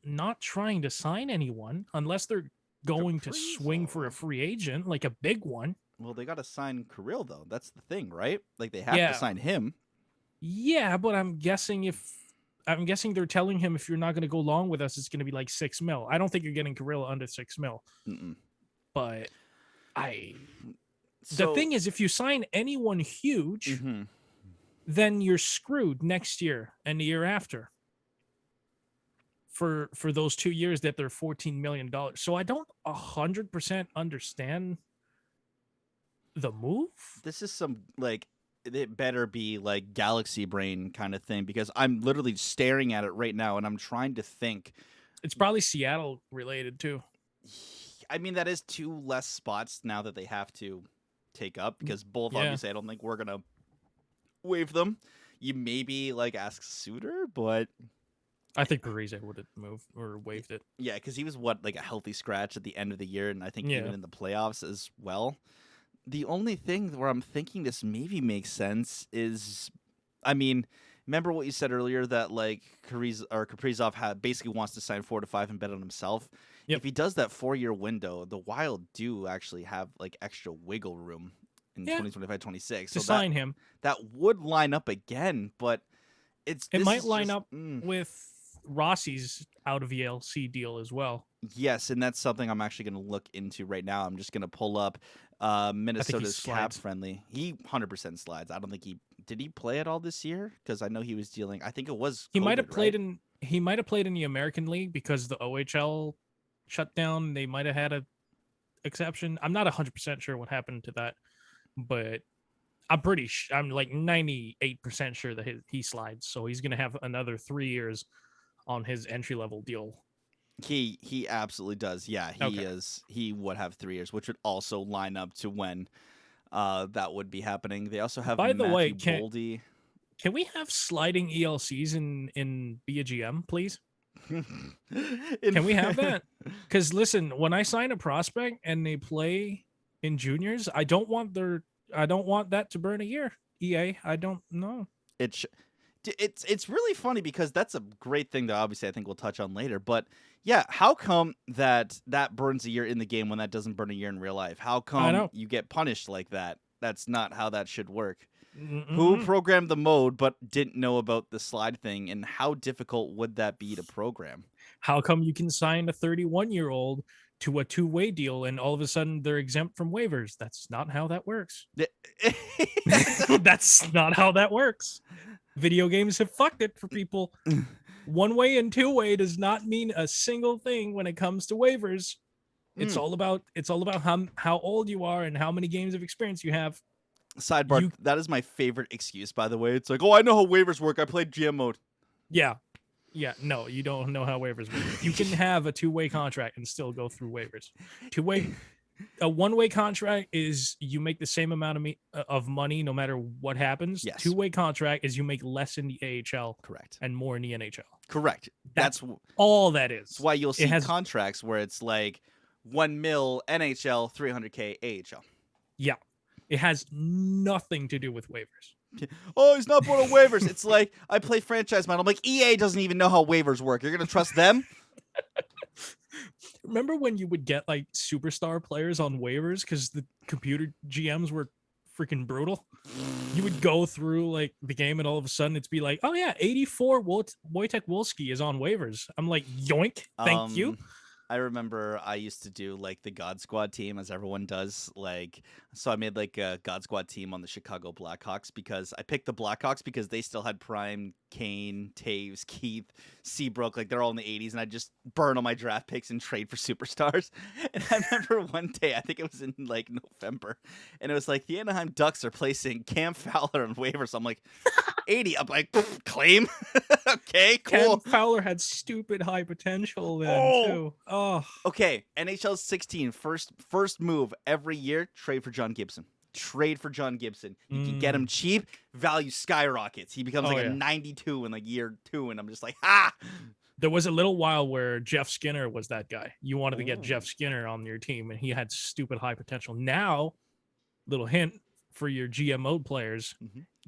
not trying to sign anyone unless they're going to swing for a free agent, like a big one. Well, they got to sign Kirill though. That's the thing, right? Like they have to Yeah. sign him. Yeah, but I'm guessing they're telling him if you're not going to go along with us, it's going to be like $6 million. I don't think you're getting Kirill under $6 million. Mm-mm. But So, the thing is, if you sign anyone huge, mm-hmm. then you're screwed next year and the year after. For those 2 years that they're $14 million. So I don't 100% understand the move. This is some like it better be like galaxy brain kind of thing because I'm literally staring at it right now and I'm trying to think. It's probably Seattle related too. I mean, that is 2 less spots now that they have to take up because both obviously I don't think we're gonna waive them. You maybe like ask Suter, but I think Parise would have moved or waived it. Yeah, because he was like a healthy scratch at the end of the year, and I think even in the playoffs as well. The only thing where I'm thinking this maybe makes sense is, I mean, remember what you said earlier that like Kaprizov basically wants to sign 4 to 5 and bet on himself. Yep. If he does that 4-year window, the Wild do actually have like extra wiggle room in 2025-26 to sign him. That would line up again, but it might line up with Rossi's out of ELC deal as well. Yes, and that's something I'm actually going to look into right now. I'm just going to pull up Minnesota's cap friendly. He 100% slides. I don't think did he play at all this year? Because I know he was dealing. I think it was. He might have played in. He might have played in the American League because the OHL shut down. They might have had a exception. I'm not 100% sure what happened to that, but I'm like 98% sure that he slides. So he's going to have another 3 years on his entry level deal. He absolutely does. Yeah, he is. He would have 3 years, which would also line up to when that would be happening. They also have Boldy. Can we have sliding ELCs in be a GM, please? Can we have that? Because listen, when I sign a prospect and they play in juniors, I don't want that to burn a year. EA, I don't know. It's really funny because that's a great thing that obviously I think we'll touch on later. But yeah, how come that burns a year in the game when that doesn't burn a year in real life? How come you get punished like that? That's not how that should work. Who programmed the mode but didn't know about the slide thing, and how difficult would that be to program? How come you can sign a 31-year-old to a 2-way deal and all of a sudden they're exempt from waivers? That's not how that works. That's not how that works. Video games have fucked it for people. 1-way and 2-way does not mean a single thing when it comes to waivers. It's all about how old you are and how many games of experience you have. Sidebar, that is my favorite excuse, by the way. It's like, oh, I know how waivers work. I played GM mode. Yeah. No, you don't know how waivers work. You can have a 2-way contract and still go through waivers. 2-way, a 1-way contract is you make the same amount of money no matter what happens. Yes. 2-way contract is you make less in the AHL, correct, and more in the NHL. Correct. That's all that is. That's why you'll see contracts where it's like $1 million NHL, $300K AHL. Yeah. It has nothing to do with waivers. Oh, he's not put on waivers. It's like, I play franchise mode. I'm like, EA doesn't even know how waivers work. You're going to trust them? Remember when you would get like superstar players on waivers because the computer GMs were freaking brutal? You would go through like the game and all of a sudden it'd be like, oh yeah, 84 Wojtek Wolski is on waivers. I'm like, yoink, thank you. I remember I used to do like the God Squad team, as everyone does. Like, so I made like a God Squad team on the Chicago Blackhawks because I picked the Blackhawks because they still had Prime, Kane, Taves, Keith, Seabrook. Like, they're all in the 80s, and I just burn all my draft picks and trade for superstars. And I remember one day, I think it was in like November, and it was like the Anaheim Ducks are placing Cam Fowler on waivers. So I'm like, 80. I'm like, claim. Okay, cool. Cam Fowler had stupid high potential then too. Oh. Okay, NHL 16, first move every year, trade for John Gibson. Trade for John Gibson. You can get him cheap, value skyrockets. He becomes a 92 in like year 2, and I'm just like, ha! There was a little while where Jeff Skinner was that guy. You wanted to get Jeff Skinner on your team, and he had stupid high potential. Now, little hint for your GMO players,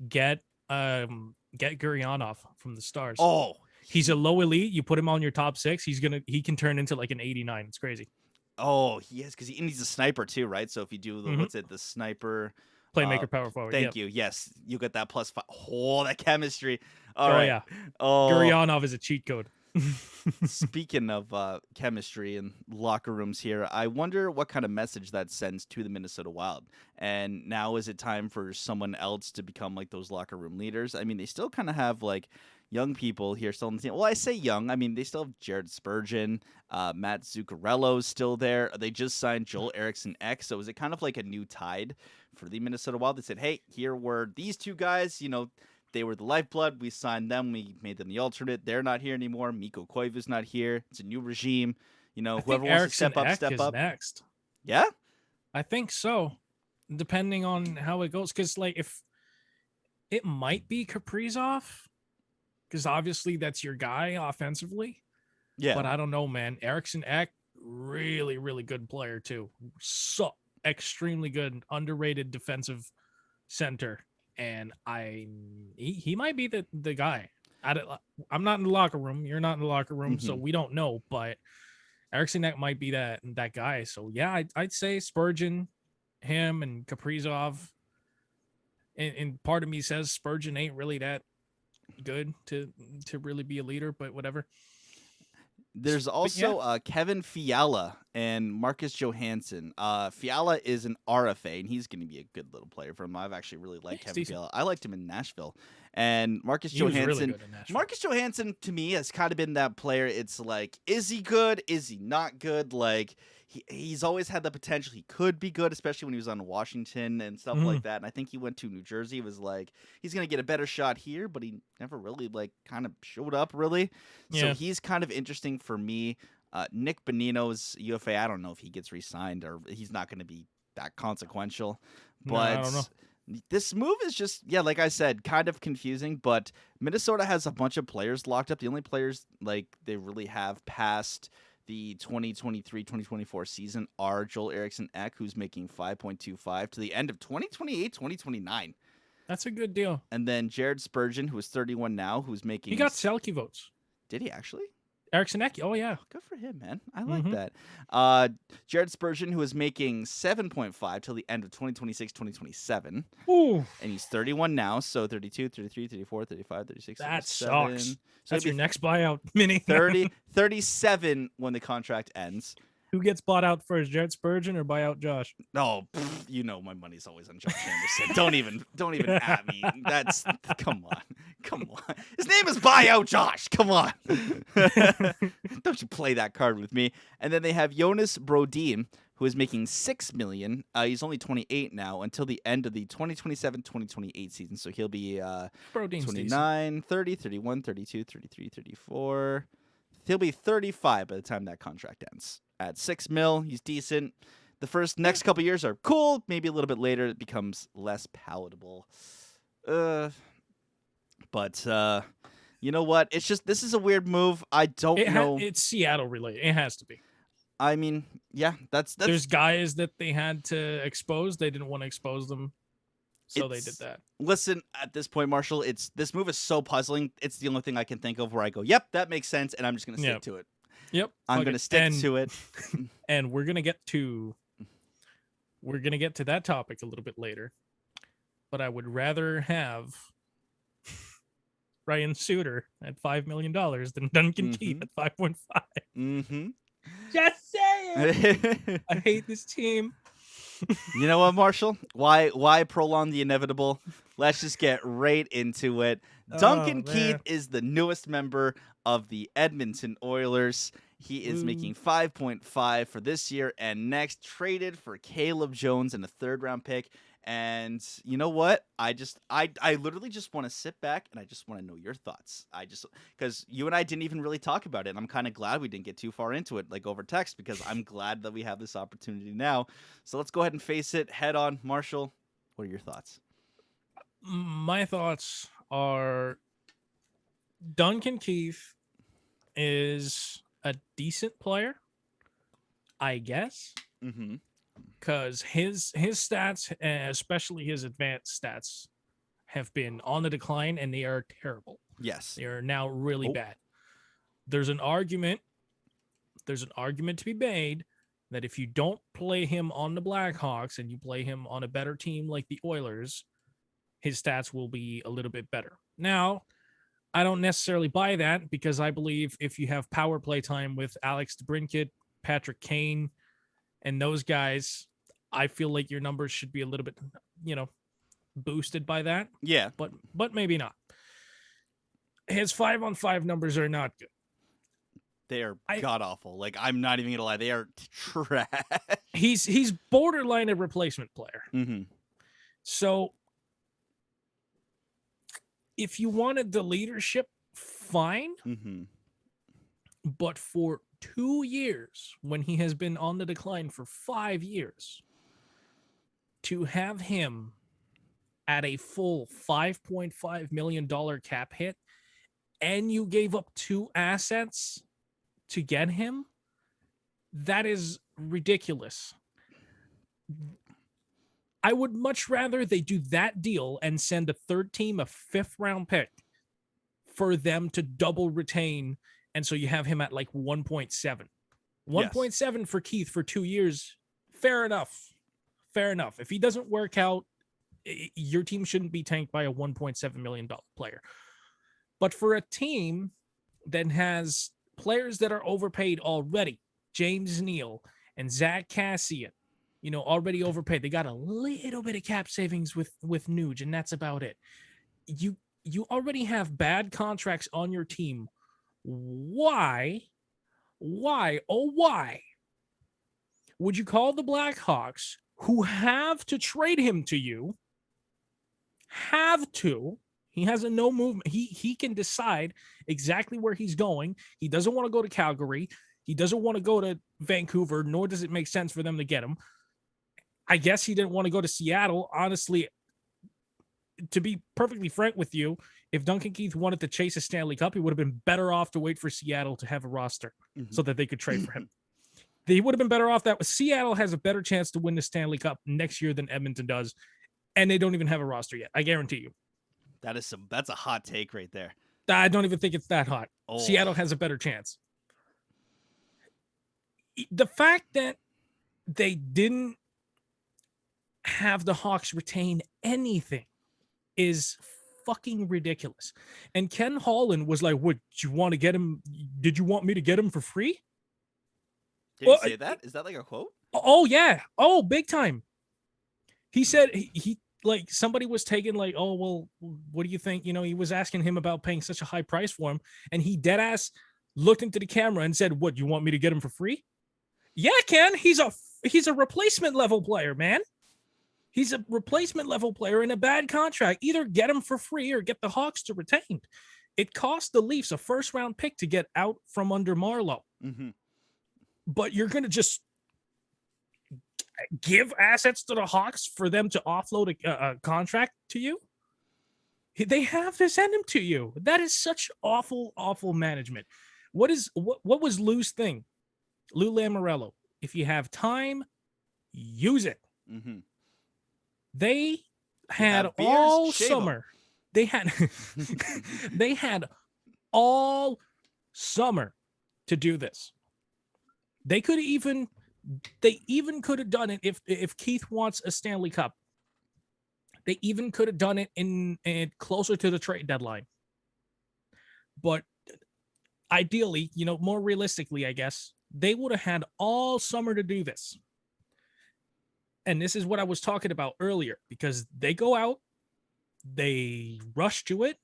get Gurionov from the Stars. Oh, He's a low elite. You put him on your top 6, he can turn into like an 89. It's crazy. Oh, he is, because he's a sniper too, right? So if you do the Mhm. the sniper Playmaker, power forward. thank Yep. you. Yes, you get that +5. Oh, that chemistry. All Oh right. yeah. Oh, Gurionov is a cheat code. speaking of chemistry and locker rooms here, I wonder what kind of message that sends to the Minnesota Wild. And now is it time for someone else to become like those locker room leaders? I mean, they still kind of have like young people here still on the team. Well, I say young. I mean, they still have Jared Spurgeon, Matt Zuccarello's still there. They just signed Joel Eriksson X. So is it kind of like a new tide for the Minnesota Wild? They said, hey, here were these two guys, they were the lifeblood. We signed them. We made them the alternate. They're not here anymore. Mikko Koivu's not here. It's a new regime. Whoever wants to step up, step up. Next. Yeah? I think so. Depending on how it goes. Because, like, if it might be Kaprizov, because obviously that's your guy offensively. Yeah. But I don't know, man. Eriksson Ek, really, really good player, too. So extremely good, underrated defensive center. And he might be the guy. I'm not in the locker room. You're not in the locker room, so we don't know. But Eriksson Ek might be that guy. So yeah, I'd say Spurgeon, him, and Kaprizov. And part of me says Spurgeon ain't really that good to really be a leader, but whatever. There's also Kevin Fiala and Marcus Johansson. Fiala is an RFA, and he's going to be a good little player for him. I've actually really liked Kevin Fiala. I liked him in Nashville. And Marcus Johansson, was really good in Nashville. Marcus Johansson to me has kind of been that player. It's like, is he good? Is he not good? Like, he's always had the potential. He could be good, especially when he was on Washington and stuff like that. And I think he went to New Jersey. It was like, he's going to get a better shot here, but he never really kind of showed up really. Yeah. So he's kind of interesting for me. Nick Bonino's UFA, I don't know if he gets re-signed or he's not going to be that consequential. But no, I don't know. This move is just, like I said, kind of confusing, but Minnesota has a bunch of players locked up. The only players they really have past the 2023-2024 season are Joel Eriksson Ek, who's making $5.25 to the end of 2028-2029. That's a good deal. And then Jared Spurgeon, who is 31 now, who's making... He got Selke votes. Did he actually? Eriksson Ek, oh yeah. Good for him, man. I like that. Jared Spurgeon, who is making $7.5 till the end of 2026-2027. Ooh. And he's 31 now, so 32, 33, 34, 35, 36, that 37. sucks. So that's your next buyout, Mini. 37 when the contract ends. Who gets bought out first, Jared Spurgeon or buy out Josh? No, my money's always on Josh Anderson. don't even at me. That's come on. His name is Buyout Josh. Come on. Don't you play that card with me. And then they have Jonas Brodin, who is making $6 million. He's only 28 now until the end of the 2027-2028 season. So he'll be 29, 30, 31, 32, 33, 34. He'll be 35 by the time that contract ends. At $6 million, he's decent. The next couple years are cool. Maybe a little bit later, it becomes less palatable. But you know what? It's just, this is a weird move. I don't know. It's Seattle related. It has to be. I mean, yeah, that's. There's guys that they had to expose. They didn't want to expose them, so they did that. Listen, at this point, Marshall, this move is so puzzling. It's the only thing I can think of where I go, yep, that makes sense, and I'm just gonna stick to it. Yep, I'm gonna stick to it. And we're gonna get to that topic a little bit later. But I would rather have Ryan Suter at $5 million than Duncan Keith at 5.5. Mm-hmm. Just saying. I hate this team. You know what, Marshall? Why prolong the inevitable? Let's just get right into it. Duncan Keith is the newest member of the Edmonton Oilers. He is making 5.5 for this year and next, traded for Caleb Jones and a third-round pick. And you know what? I literally just want to sit back and I just want to know your thoughts. Because you and I didn't even really talk about it. And I'm kind of glad we didn't get too far into it, like over text, because I'm glad that we have this opportunity now. So let's go ahead and face it head on. Marshall, what are your thoughts? My thoughts are Duncan Keith is a decent player, I guess. Mm-hmm. Because his stats, especially his advanced stats, have been on the decline, and they are terrible. Yes. They are now really bad. there's an argument to be made that if you don't play him on the Blackhawks and you play him on a better team like the Oilers, his stats will be a little bit better. Now, I don't necessarily buy that because I believe if you have power play time with Alex DeBrincat, Patrick Kane, and those guys, I feel like your numbers should be a little bit, boosted by that. Yeah. But maybe not. His 5-on-5 numbers are not good. They are god awful. Like, I'm not even gonna lie, they are trash. He's borderline a replacement player. Mm-hmm. So if you wanted the leadership, fine. Mm-hmm. But for 2 years, when he has been on the decline for 5 years, to have him at a full $5.5 million cap hit, and you gave up 2 assets to get him, that is ridiculous. I would much rather they do that deal and send a third team a 5th round pick for them to double retain. And so you have him at like 1.7. 1.7 for Keith for 2 years. Fair enough. If he doesn't work out, your team shouldn't be tanked by a $1.7 million player. But for a team that has players that are overpaid already, James Neal and Zach Kassian, already overpaid. They got a little bit of cap savings with Nuge, and that's about it. You already have bad contracts on your team. Why would you call the Blackhawks, who have to trade him to you, he has a no movement. He can decide exactly where he's going. He doesn't want to go to Calgary. He doesn't want to go to Vancouver, nor does it make sense for them to get him. I guess he didn't want to go to Seattle. Honestly, to be perfectly frank with you, if Duncan Keith wanted to chase a Stanley Cup, he would have been better off to wait for Seattle to have a roster so that they could trade for him. They would have been better off that. Seattle has a better chance to win the Stanley Cup next year than Edmonton does, and they don't even have a roster yet. I guarantee you. That's a hot take right there. I don't even think it's that hot. Oh. Seattle has a better chance. The fact that they didn't have the Hawks retain anything is fucking ridiculous. And Ken Holland was like, "What, you want to get him? Did you want me to get him for free?" Did he say that? Is that like a quote? Oh yeah. Oh, big time. He said he like somebody was taking like, "Oh, well, what do you think?" He was asking him about paying such a high price for him, and he dead ass looked into the camera and said, "What, you want me to get him for free?" Yeah, Ken, he's a replacement level player, man. He's a replacement level player in a bad contract. Either get him for free or get the Hawks to retain. It cost the Leafs a 1st round pick to get out from under Marlowe. Mm-hmm. But you're going to just give assets to the Hawks for them to offload a contract to you? They have to send him to you. That is such awful, awful management. What was Lou's thing? Lou Lamoriello. If you have time, use it. Mm-hmm. They had beers, all shave summer. They had all summer to do this. They even could have done it if Keith wants a Stanley Cup. They even could have done it in closer to the trade deadline. But ideally, more realistically, I guess, they would have had all summer to do this. And this is what I was talking about earlier, because they go out, they rush to it,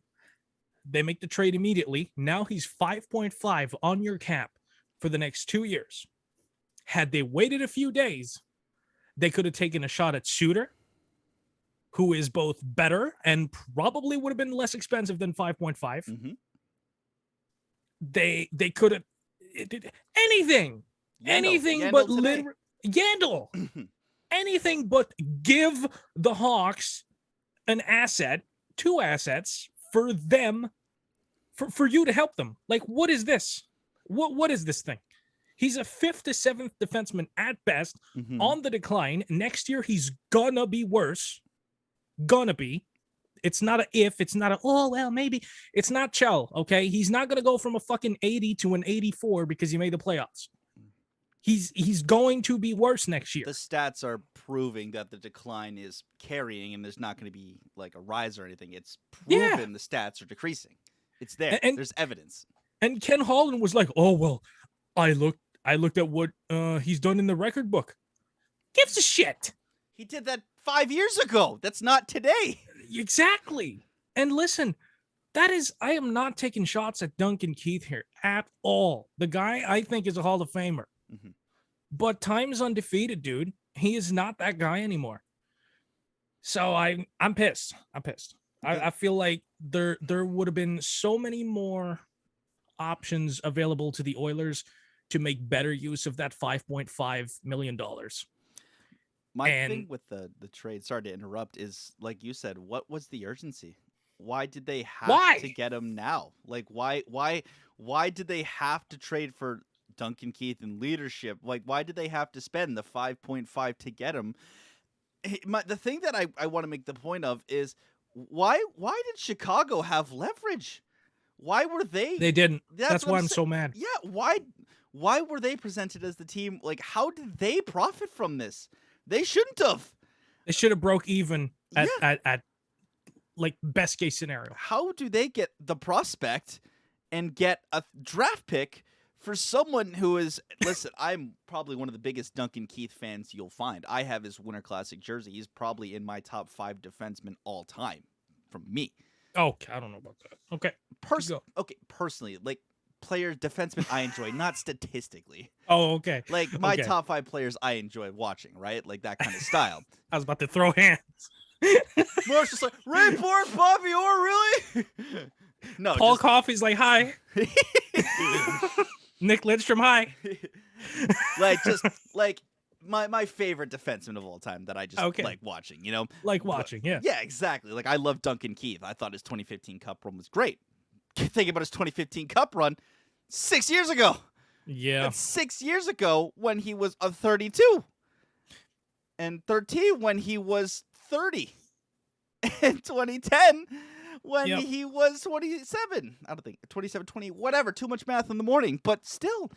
they make the trade immediately. Now he's 5.5 on your cap for the next 2 years. Had they waited a few days, they could have taken a shot at Suter, who is both better and probably would have been less expensive than 5.5. Mm-hmm. They could have anything but literally Yandel. Anything but give the Hawks an asset, 2 assets for them, for you to help them. Like, what is this? What is this thing? He's a 5th to 7th defenseman at best, on the decline. Next year, he's gonna be worse. Gonna be. It's not a if. It's not a oh well maybe. It's not Chell. Okay, he's not gonna go from a fucking 80 to an 84 because he made the playoffs. He's going to be worse next year. The stats are proving that the decline is carrying, and there's not going to be like a rise or anything. It's proven the stats are decreasing. It's there. And there's evidence. And Ken Holland was like, "Oh well, I looked at what he's done in the record book. Gives a shit." He did that 5 years ago. That's not today. Exactly. And listen, I am not taking shots at Duncan Keith here at all. The guy I think is a Hall of Famer. Mm-hmm. But time's undefeated, dude. He is not that guy anymore. So I'm pissed. I feel like there would have been so many more options available to the Oilers to make better use of that $5.5 million. My thing with the trade, sorry to interrupt, is like you said, what was the urgency? Why did they have to get him now? Like why did they have to trade for Duncan Keith and leadership? Like, why did they have to spend the 5.5 to get him? The thing that I want to make the point of is why did Chicago have leverage? Why were they? They didn't. That's why I'm so mad. Yeah, why were they presented as the team? Like, how did they profit from this? They shouldn't have. They should have broke even at like best case scenario. How do they get the prospect and get a draft pick for someone who is, listen, I'm probably one of the biggest Duncan Keith fans you'll find. I have his Winter Classic jersey. He's probably in my top 5 defensemen all time from me. Okay, I don't know about that. Okay. Personally, like players, defensemen I enjoy, not statistically. Oh, okay. Like my top 5 players I enjoy watching, right? Like that kind of style. I was about to throw hands. Mark's just like, Ray Bork, Bobby Orr, really? No. Paul Coffey's like, hi. Nick Lidstrom, hi. like my favorite defenseman of all time that I just like watching, you know? Like watching, yeah. Yeah, exactly. Like I love Duncan Keith. I thought his 2015 Cup run was great. Think about his 2015 Cup run 6 years ago. Yeah. That's 6 years ago when he was a 32. And 13 when he was 30. And 2010 when he was 27. I don't think 27, 20, whatever. Too much math in the morning. But still,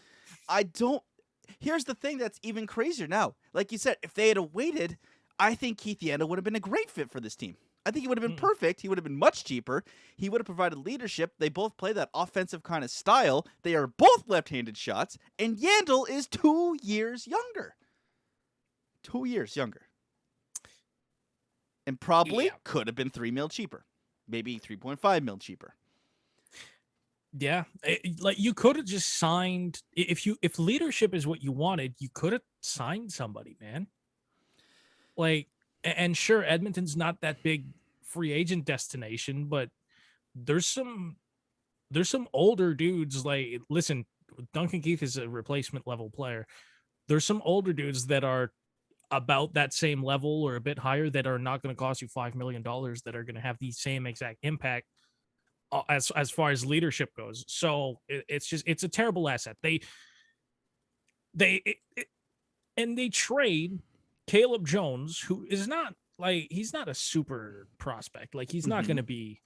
here's the thing that's even crazier now. Like you said, if they had waited, I think Keith Yandel would have been a great fit for this team. I think he would have been perfect. He would have been much cheaper. He would have provided leadership. They both play that offensive kind of style. They are both left-handed shots. And Yandel is 2 years younger. 2 years younger. And probably could have been $3 million cheaper. Maybe $3.5 million cheaper. Yeah. Like you could have just signed, if leadership is what you wanted, you could have signed somebody, man. Like, and sure, Edmonton's not that big free agent destination, but there's some older dudes. Like, listen, Duncan Keith is a replacement level player. There's some older dudes that are about that same level or a bit higher that are not going to cost you $5 million that are going to have the same exact impact as far as leadership goes. So it's a terrible asset. They trade Caleb Jones, who is not like, he's not a super prospect. Like he's not going to be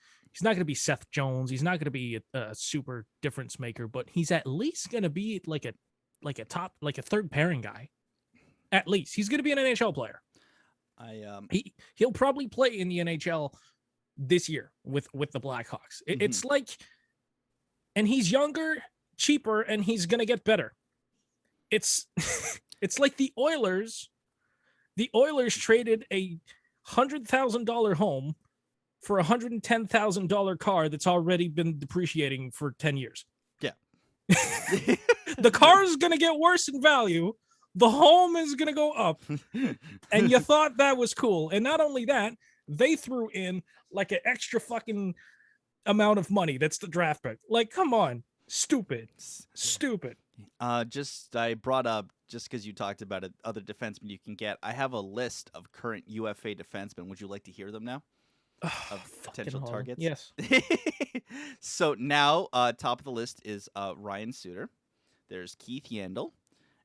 Seth Jones. He's not going to be a super difference maker, but he's at least going to be like a top, like a third pairing guy. At least he's going to be an NHL player. He'll probably play in the NHL this year with the Blackhawks. It's like, and he's younger, cheaper, and he's going to get better. It's like the Oilers. The Oilers traded a $100,000 home for a $110,000 car that's already been depreciating for 10 years. Yeah. The car is going to get worse in value. The home is going to go up. And you thought that was cool. And not only that, they threw in like an extra fucking amount of money. That's the draft pick. Like, come on. Stupid. I brought up, just because you talked about it, other defensemen you can get. I have a list of current UFA defensemen. Would you like to hear them now? Of potential targets? Yes. So now, top of the list is Ryan Suter. There's Keith Yandel.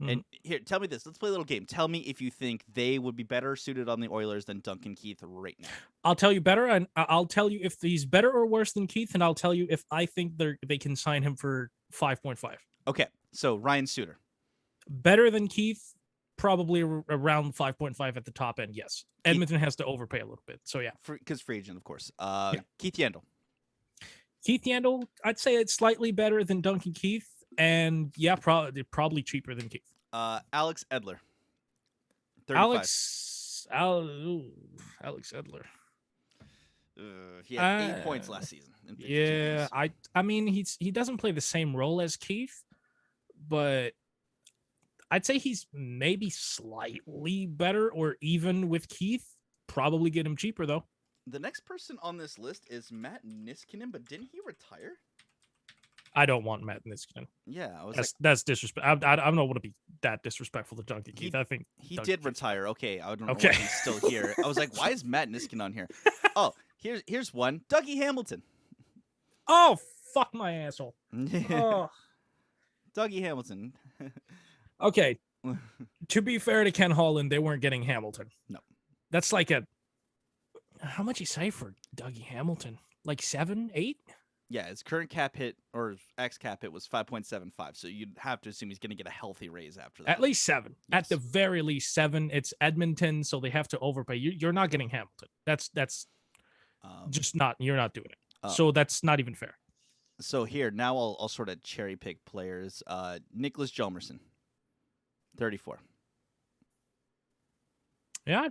And here, tell me this. Let's play a little game. Tell me if you think they would be better suited on the Oilers than Duncan Keith right now. I'll tell you better, and I'll tell you if he's better or worse than Keith, and I'll tell you if I think they can sign him for 5.5. Okay, so Ryan Suter. Better than Keith, probably around 5.5 at the top end, yes. Edmonton has to overpay a little bit, so yeah. Because free agent, of course. Keith Yandel. Keith Yandel, I'd say it's slightly better than Duncan Keith, and yeah, probably cheaper than Keith. Alex Edler. 35. Alex Edler. He had 8 points last season. Yeah, I mean he doesn't play the same role as Keith, but I'd say he's maybe slightly better or even with Keith. Probably get him cheaper though. The next person on this list is Matt Niskanen, but didn't he retire? I don't want Matt Niskanen. Yeah, that's disrespect. I don't want to be that disrespectful to Duncan Keith. I think he did retire. Okay, I don't know why he's still here. I was like, why is Matt Niskanen on here? Oh, here's one. Dougie Hamilton. Oh, fuck my asshole. Oh. Dougie Hamilton. Okay. To be fair to Ken Holland, they weren't getting Hamilton. No. That's like how much he say for Dougie Hamilton? Like 7, 8? Yeah, his current cap hit or ex cap hit was 5.75. So you'd have to assume he's going to get a healthy raise after that. At least 7. Yes. At the very least 7. It's Edmonton, so they have to overpay. You're not getting Hamilton. That's just not. You're not doing it. So that's not even fair. So here now I'll sort of cherry pick players. Nicholas Hjalmarsson, 34. Yeah,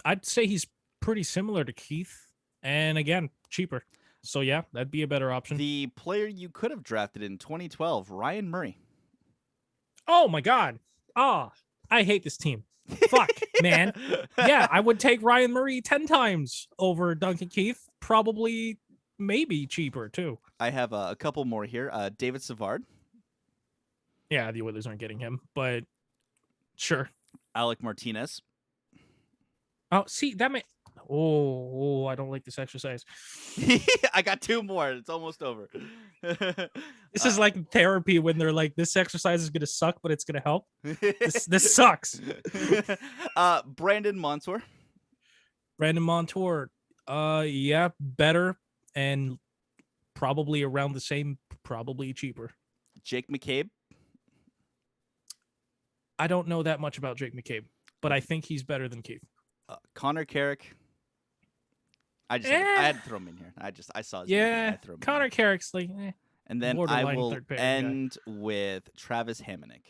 I'd say he's pretty similar to Keith, and again, cheaper. So yeah, that'd be a better option. The player you could have drafted in 2012, Ryan Murray. Oh my God! I hate this team. Fuck, man. Yeah, I would take Ryan Murray 10 times over Duncan Keith. Probably, maybe cheaper too. I have a couple more here. David Savard. Yeah, the Oilers aren't getting him, but sure. Alec Martinez. Oh, see, that may. Oh, I don't like this exercise. I got 2 more. It's almost over. This is like therapy when they're like, this exercise is going to suck, but it's going to help. This sucks. Brandon Montour. Brandon Montour. Yeah, better and probably around the same, probably cheaper. Jake McCabe. I don't know that much about Jake McCabe, but I think he's better than Keith. Connor Carrick. I had to throw him in here. I saw his name. Connor Carrick's like, and then I will end with Travis Hamonic.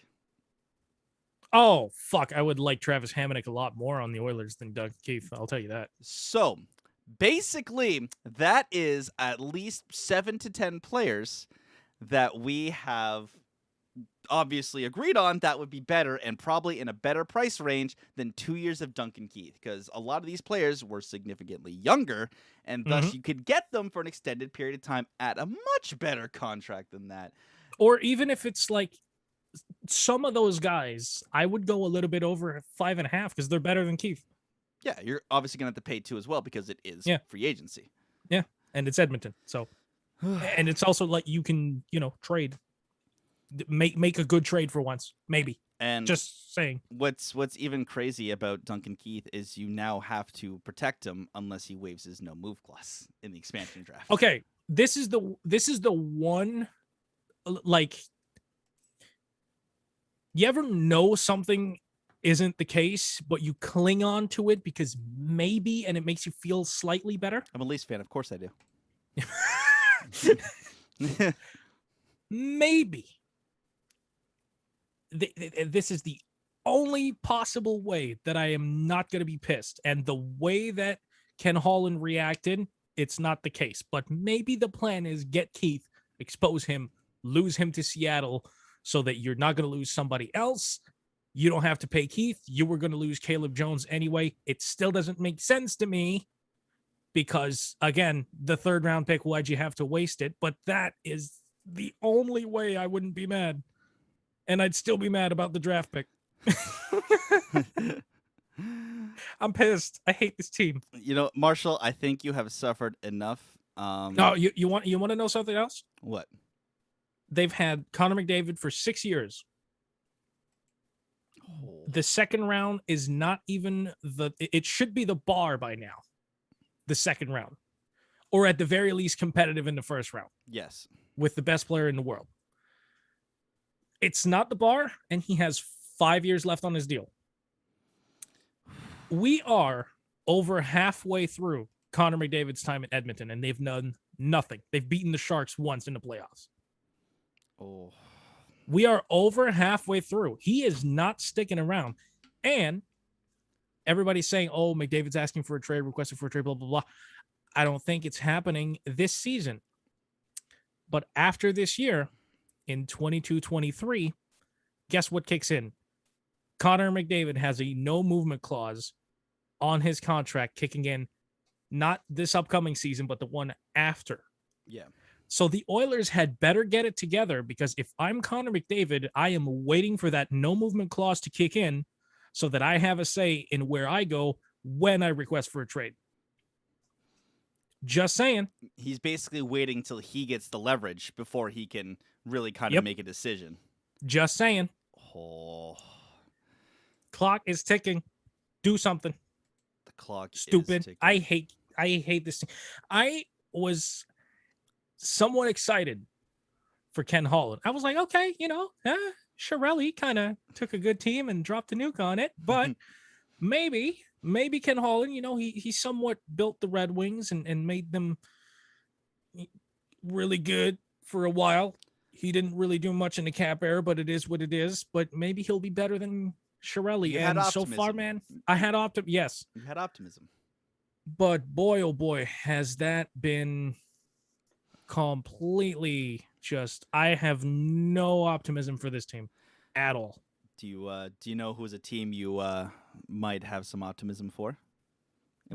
Oh, fuck. I would like Travis Hamonic a lot more on the Oilers than Duncan Keith. I'll tell you that. So, basically, that is at least 7 to 10 players that we have obviously agreed on that would be better and probably in a better price range than 2 years of Duncan Keith, because a lot of these players were significantly younger, and thus you could get them for an extended period of time at a much better contract than that. Or even if it's like some of those guys, I would go a little bit over 5.5 because they're better than Keith. Yeah, you're obviously going to have to pay 2 as well because it is free agency. Yeah, and it's Edmonton, so and it's also like you can, trade. Make a good trade for once, maybe. And just saying. What's even crazy about Duncan Keith is you now have to protect him unless he waives his no move clause in the expansion draft. Okay, this is the one, like, you ever know something isn't the case, but you cling on to it because maybe, and it makes you feel slightly better. I'm a Leafs fan, of course I do. Maybe. This is the only possible way that I am not going to be pissed. And the way that Ken Holland reacted, it's not the case. But maybe the plan is get Keith, expose him, lose him to Seattle so that you're not going to lose somebody else. You don't have to pay Keith. You were going to lose Caleb Jones anyway. It still doesn't make sense to me because, again, the 3rd round pick, why'd you have to waste it? But that is the only way I wouldn't be mad. And I'd still be mad about the draft pick. I'm pissed. I hate this team. Marshall, I think you have suffered enough. No, you want to know something else? What? They've had Connor McDavid for 6 years. The second round is not even it should be the bar by now. The second round, or at the very least competitive in the first round. Yes. With the best player in the world. It's not the bar, and he has 5 years left on his deal. We are over halfway through Connor McDavid's time in Edmonton, and they've done nothing. They've beaten the Sharks once in the playoffs. Oh. We are over halfway through. He is not sticking around. And everybody's saying, oh, McDavid's asking for a trade, requesting for a trade, blah, blah, blah. I don't think it's happening this season. But after this year, in 22-23, guess what kicks in? Connor McDavid has a no movement clause on his contract kicking in, not this upcoming season, but the one after. Yeah. So the Oilers had better get it together, because if I'm Connor McDavid, I am waiting for that no movement clause to kick in so that I have a say in where I go when I request for a trade. Just saying. He's basically waiting till he gets the leverage before he can really kind of make a decision. Just saying. Oh. Clock is ticking. Do something. The clock Stupid. is ticking. I hate this thing. I was somewhat excited for Ken Holland. I was like, okay, Chiarelli kind of took a good team and dropped a nuke on it, but maybe Ken Holland, he somewhat built the Red Wings and made them really good for a while. He didn't really do much in the cap era, but it is what it is. But maybe he'll be better than Chiarelli. And so far, man, I had optimism. Yes. You had optimism. But boy, oh boy, has that been completely just, I have no optimism for this team at all. Do you know who's a team you might have some optimism for?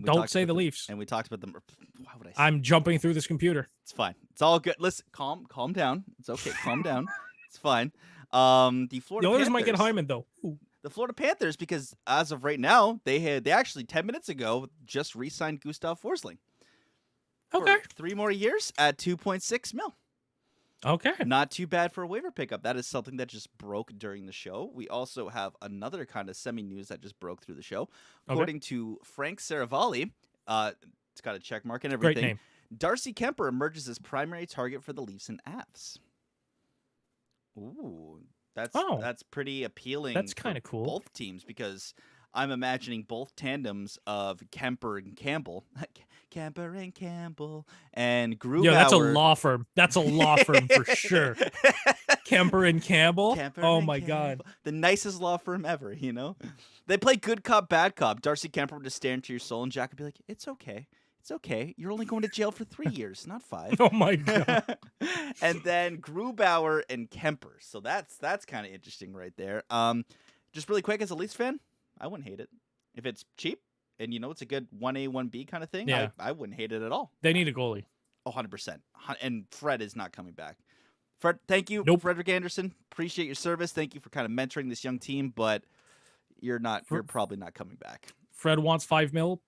Don't say the Leafs. And we talked about them. Why would I say I'm jumping through this computer. It's fine. It's all good. Listen, calm down. It's okay. Calm down. It's fine. The Florida Oilers Panthers might get Hyman though. Ooh. The Florida Panthers, because as of right now, they actually 10 minutes ago just re-signed Gustav Forsling. Okay. For 3 more years at $2.6 million. Okay. Not too bad for a waiver pickup. That is something that just broke during the show. We also have another kind of semi-news that just broke through the show. According to Frank Saravalli, it's got a check mark and everything. Great name. Darcy Kemper emerges as primary target for the Leafs and Avs. Ooh, that's pretty appealing. That's kind of cool. Both teams, because I'm imagining both tandems of Kemper and Campbell. Kemper and Campbell and Grubauer. Yeah, that's a law firm. That's a law firm for sure. Kemper and Campbell. Oh my God. The nicest law firm ever, They play good cop, bad cop. Darcy Kemper would just stare into your soul, and Jack would be like, it's okay. It's okay. You're only going to jail for 3 years, not 5. Oh my God. And then Grubauer and Kemper. So that's kind of interesting right there. Just really quick, as a Leafs fan, I wouldn't hate it. If it's cheap and it's a good 1A, 1B kind of thing, yeah. I wouldn't hate it at all. They need a goalie. 100%. And Fred is not coming back. Fred, thank you, Frederick Anderson. Appreciate your service. Thank you for kind of mentoring this young team, but you're probably not coming back. Fred wants $5 million.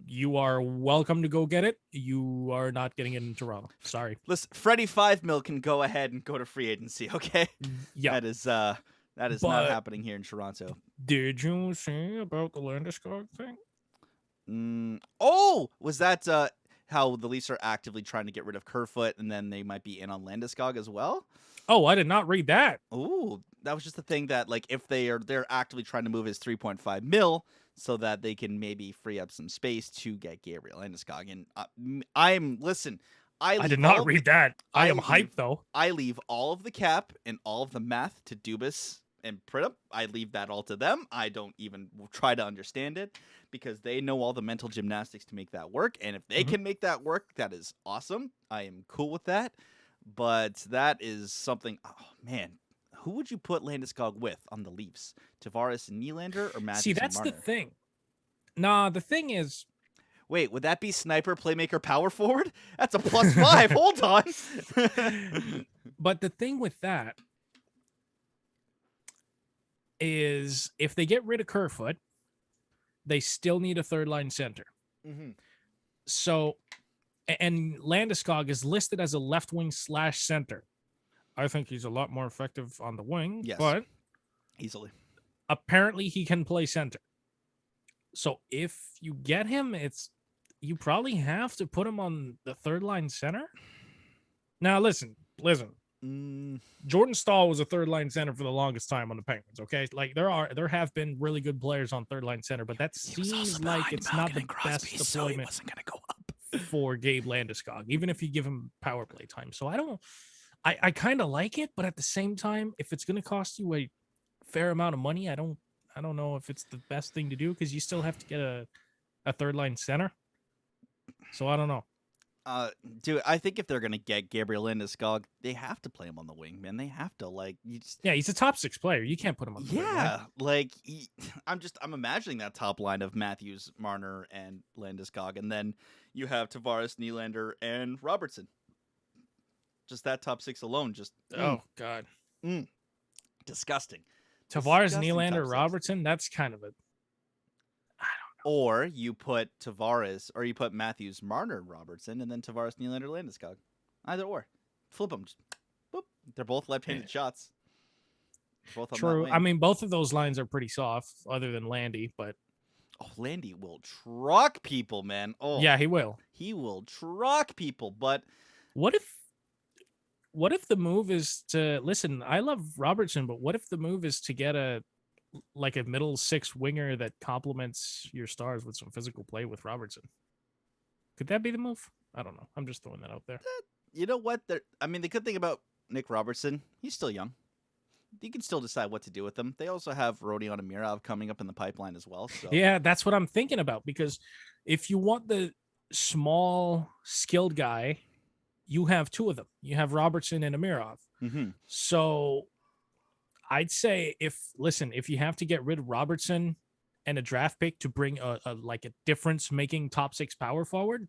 You are welcome to go get it. You are not getting it in Toronto. Sorry. Listen, Freddie $5 million can go ahead and go to free agency, okay? Yeah. That is not happening here in Toronto. Did you see about the Landeskog thing? Was that how the Leafs are actively trying to get rid of Kerfoot, and then they might be in on Landeskog as well? Oh, I did not read that. Ooh, that was just the thing that, like, if they're actively trying to move his $3.5 million so that they can maybe free up some space to get Gabriel Landeskog. And I did not read that. I am hyped though. I leave all of the cap and all of the math to Dubas and Pridham. I leave that all to them. I don't even try to understand it, because they know all the mental gymnastics to make that work. And if they can make that work, that is awesome. I am cool with that. But that is something. Oh man, who would you put Landeskog with on the Leafs? Tavares and Nylander or Matthews? See, that's and Marner? the thing. Nah, the thing is. Wait, would that be sniper, playmaker, power forward? That's a +5. Hold on. But the thing with that is, if they get rid of Kerfoot, they still need a third line center. Mm-hmm. So, and Landeskog is listed as a left wing / center. I think he's a lot more effective on the wing. Yes, but easily. apparently he can play center. So if you get him, you probably have to put him on the third line center. Now listen. Jordan Stahl was a third line center for the longest time on the Penguins. Okay, like there have been really good players on third line center, but that seems like it's not the best deployment so he wasn't going to go up for Gabe Landeskog, even if you give him power play time. So I kind of like it, but at the same time, if it's going to cost you a fair amount of money, I don't know if it's the best thing to do because you still have to get a third line center. So I don't know. Dude, I think if they're gonna get Gabriel Landeskog, they have to play him on the wing, man. They have to Yeah, he's a top 6 player. You can't put him on the wing. I'm imagining that top line of Matthews, Marner, and Landeskog, and then you have Tavares, Nylander, and Robertson. Just that top 6 alone, oh god, disgusting. Tavares, Disgusting Nylander, Robertson. That's kind of a. Or you put Tavares, or you put Matthews, Marner, Robertson, and then Tavares, Nylander, Landeskog. Either or. Flip them. Just, boop. They're both left-handed shots. Both on True. I mean, both of those lines are pretty soft, other than Landy, but... Oh, Landy will truck people, man. Oh, yeah, he will. He will truck people, but... What if the move is to... Listen, I love Robertson, but what if the move is to get a middle 6 winger that complements your stars with some physical play with Robertson? Could that be the move? I don't know. I'm just throwing that out there. You know what? The good thing about Nick Robertson, he's still young. You can still decide what to do with him. They also have Rodion Amirov coming up in the pipeline as well. So. Yeah, that's what I'm thinking about, because if you want the small, skilled guy, you have 2 of them. You have Robertson and Amirov. Mm-hmm. So I'd say if you have to get rid of Robertson and a draft pick to bring a difference-making top 6 power forward,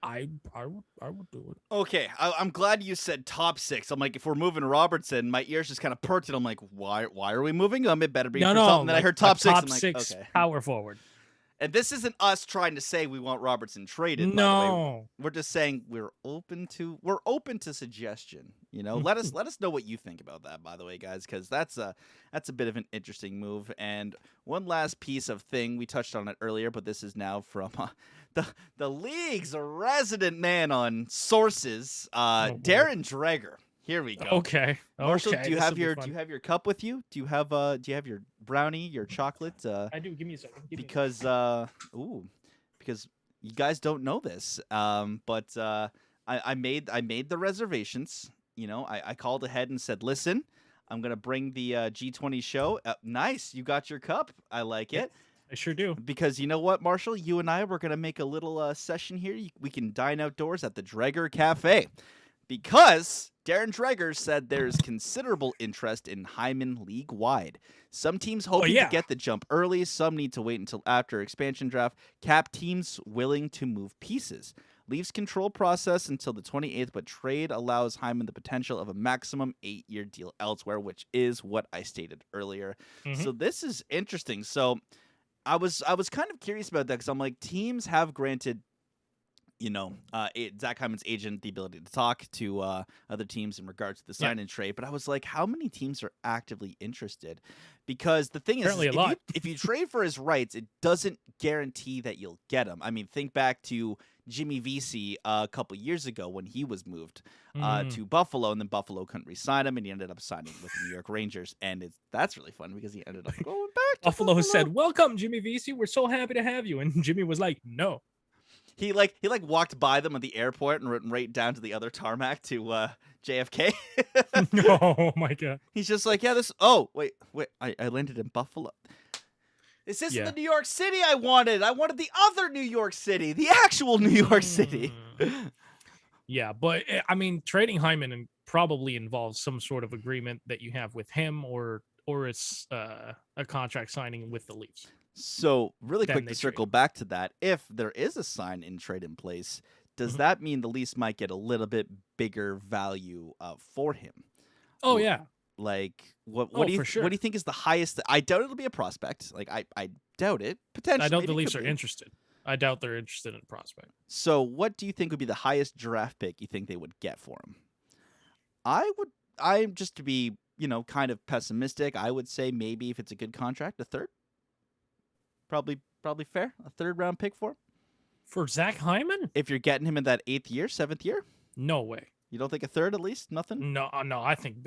I would do it. Okay, I'm glad you said top 6. I'm like, if we're moving Robertson, my ears just kind of perked, and I'm like, why are we moving him? It better be for something. Then I heard top 6. Top I'm like, 6 okay. power forward. And this isn't us trying to say we want Robertson traded. No, by the way. We're just saying we're open to suggestion. You know, let us know what you think about that. By the way, guys, because that's a bit of an interesting move. And one last piece of thing, we touched on it earlier, but this is now from the league's resident man on sources, Darren Dreger. Here we go. Okay. Marshall, do you have your cup with you? Do you have your brownie, your chocolate? I do. Give me a second. Because you guys don't know this. But I made the reservations. You know, I called ahead and said, listen, I'm gonna bring the G20 show. Nice, you got your cup. I like it. I sure do. Because you know what, Marshall, you and I were gonna make a little session here. We can dine outdoors at the Dreger Cafe. Because Darren Dreger said there's considerable interest in Hyman league-wide. Some teams hoping to get the jump early. Some need to wait until after expansion draft. Cap teams willing to move pieces. Leafs control process until the 28th, but trade allows Hyman the potential of a maximum 8-year deal elsewhere, which is what I stated earlier. Mm-hmm. So this is interesting. So I was kind of curious about that because I'm like, teams have granted Zach Hyman's agent the ability to talk to other teams in regards to the sign and trade. But I was like, how many teams are actively interested? Because the thing is, if you trade for his rights, it doesn't guarantee that you'll get him. I mean, think back to Jimmy Vesey a couple years ago when he was moved to Buffalo, and then Buffalo couldn't re-sign him, and he ended up signing with the New York Rangers. And that's really fun because he ended up going back to Buffalo. Said, welcome, Jimmy Vesey. We're so happy to have you. And Jimmy was like, no. He walked by them at the airport and went right down to the other tarmac to JFK. Oh my god! He's just like, yeah, this. Oh wait, I landed in Buffalo. This isn't the New York City I wanted. I wanted the other New York City, the actual New York City. Yeah, but I mean, trading Hyman probably involves some sort of agreement that you have with him, or it's a contract signing with the Leafs. So really quick to circle back to that, if there is a sign in trade in place, does that mean the Leafs might get a little bit bigger value for him? Oh yeah. Like what do you think is the highest? I doubt it'll be a prospect. Like I doubt it. Potentially, I doubt the Leafs are interested. I doubt they're interested in a prospect. So what do you think would be the highest draft pick you think they would get for him? I'm just to be kind of pessimistic, I would say maybe if it's a good contract, a third. Probably fair. A third round pick for him. For Zach Hyman? If you're getting him in that 8th year, 7th year? No way. You don't think a third at least? Nothing? No, I think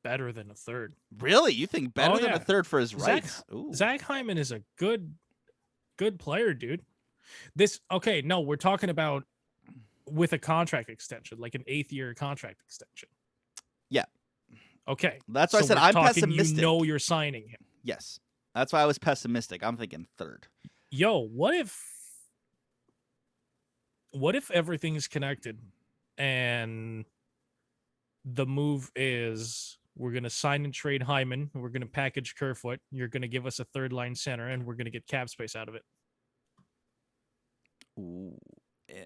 better than a third. Really? You think better than a third for his rights? Zach Hyman is a good player, dude. No, we're talking about with a contract extension, like an 8th year contract extension. Yeah. Okay. That's why I said I'm pessimistic. You're signing him. Yes. That's why I was pessimistic. I'm thinking third. Yo, what if everything is connected and the move is we're going to sign and trade Hyman, we're going to package Kerfoot, you're going to give us a third line center, and we're going to get cap space out of it. Ooh.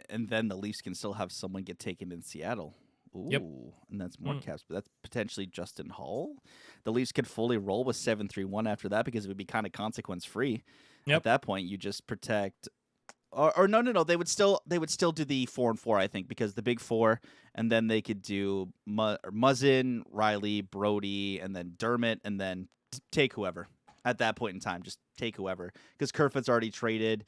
And then the Leafs can still have someone get taken in Seattle. Ooh. Yep. And that's more caps, but that's potentially Justin Hall. The Leafs could fully roll with 7-3-1 after that because it would be kind of consequence free. Yep. At that point, you just protect. Or no. They would still do the 4-4, I think, because the big four, and then they could do Muzzin, Riley, Brody, and then Dermott, and then take whoever at that point in time. Just take whoever because Kerfoot's already traded.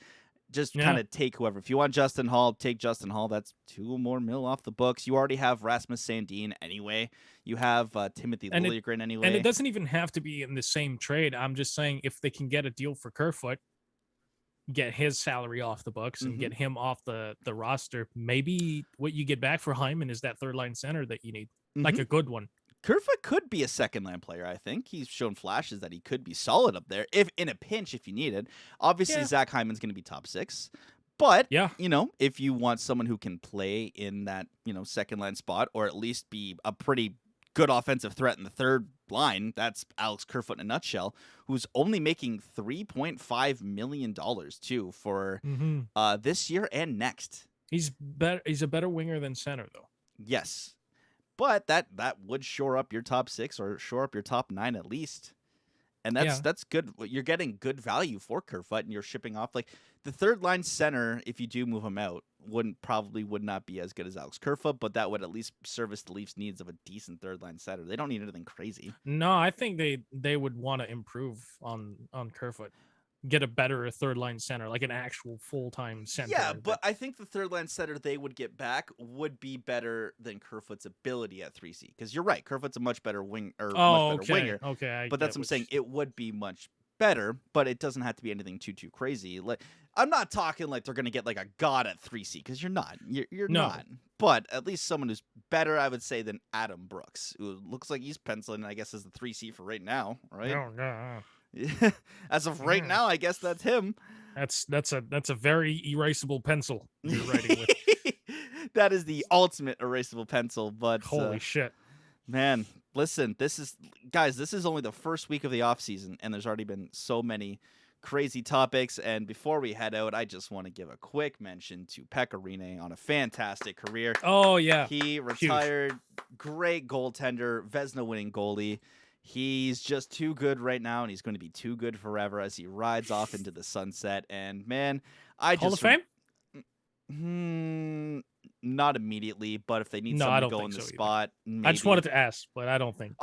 Just kind of take whoever. If you want Justin Hall, take Justin Hall. That's $2 more mil off the books. You already have Rasmus Sandin anyway. You have Timothy Liljegren anyway. And it doesn't even have to be in the same trade. I'm just saying if they can get a deal for Kerfoot, get his salary off the books and get him off the roster, maybe what you get back for Hyman is that third line center that you need, like a good one. Kerfoot could be a second-line player, I think. He's shown flashes that he could be solid up there, if in a pinch, if you need it. Obviously, Zach Hyman's going to be top 6. But, if you want someone who can play in that, second-line spot, or at least be a pretty good offensive threat in the third line, that's Alex Kerfoot in a nutshell, who's only making $3.5 million, too, for this year and next. He's a better winger than center, though. Yes. But that would shore up your top 6 or shore up your top 9 at least. And that's good. You're getting good value for Kerfoot, and you're shipping off. Like, the third line center, if you do move him out, would not be as good as Alex Kerfoot, but that would at least service the Leafs' needs of a decent third line center. They don't need anything crazy. No, I think they would want to improve on Kerfoot. Get a better third line center, like an actual full-time center. Yeah, but I think the third line center they would get back would be better than Kerfoot's ability at 3C. Because you're right, Kerfoot's a much better winger. Okay, but that's what I'm saying. It would be much better, but it doesn't have to be anything too crazy. Like, I'm not talking like they're gonna get like a god at 3C, because you're not. You're not. But at least someone who's better, I would say, than Adam Brooks, who looks like he's penciling, I guess, as the 3C for right now, right? No. As of right now, I guess that's him. That's a very erasable pencil you're writing with. That is the ultimate erasable pencil. But holy shit, man! Listen, this is only the first week of the offseason, and there's already been so many crazy topics. And before we head out, I just want to give a quick mention to Pekka Rinne on a fantastic career. Oh yeah, he retired. Huge. Great goaltender, Vezina winning goalie. He's just too good right now, and he's going to be too good forever as he rides off into the sunset. And, man, Hall of Fame? Not immediately, but if they need someone to go in the spot, maybe. I just wanted to ask, but I don't think.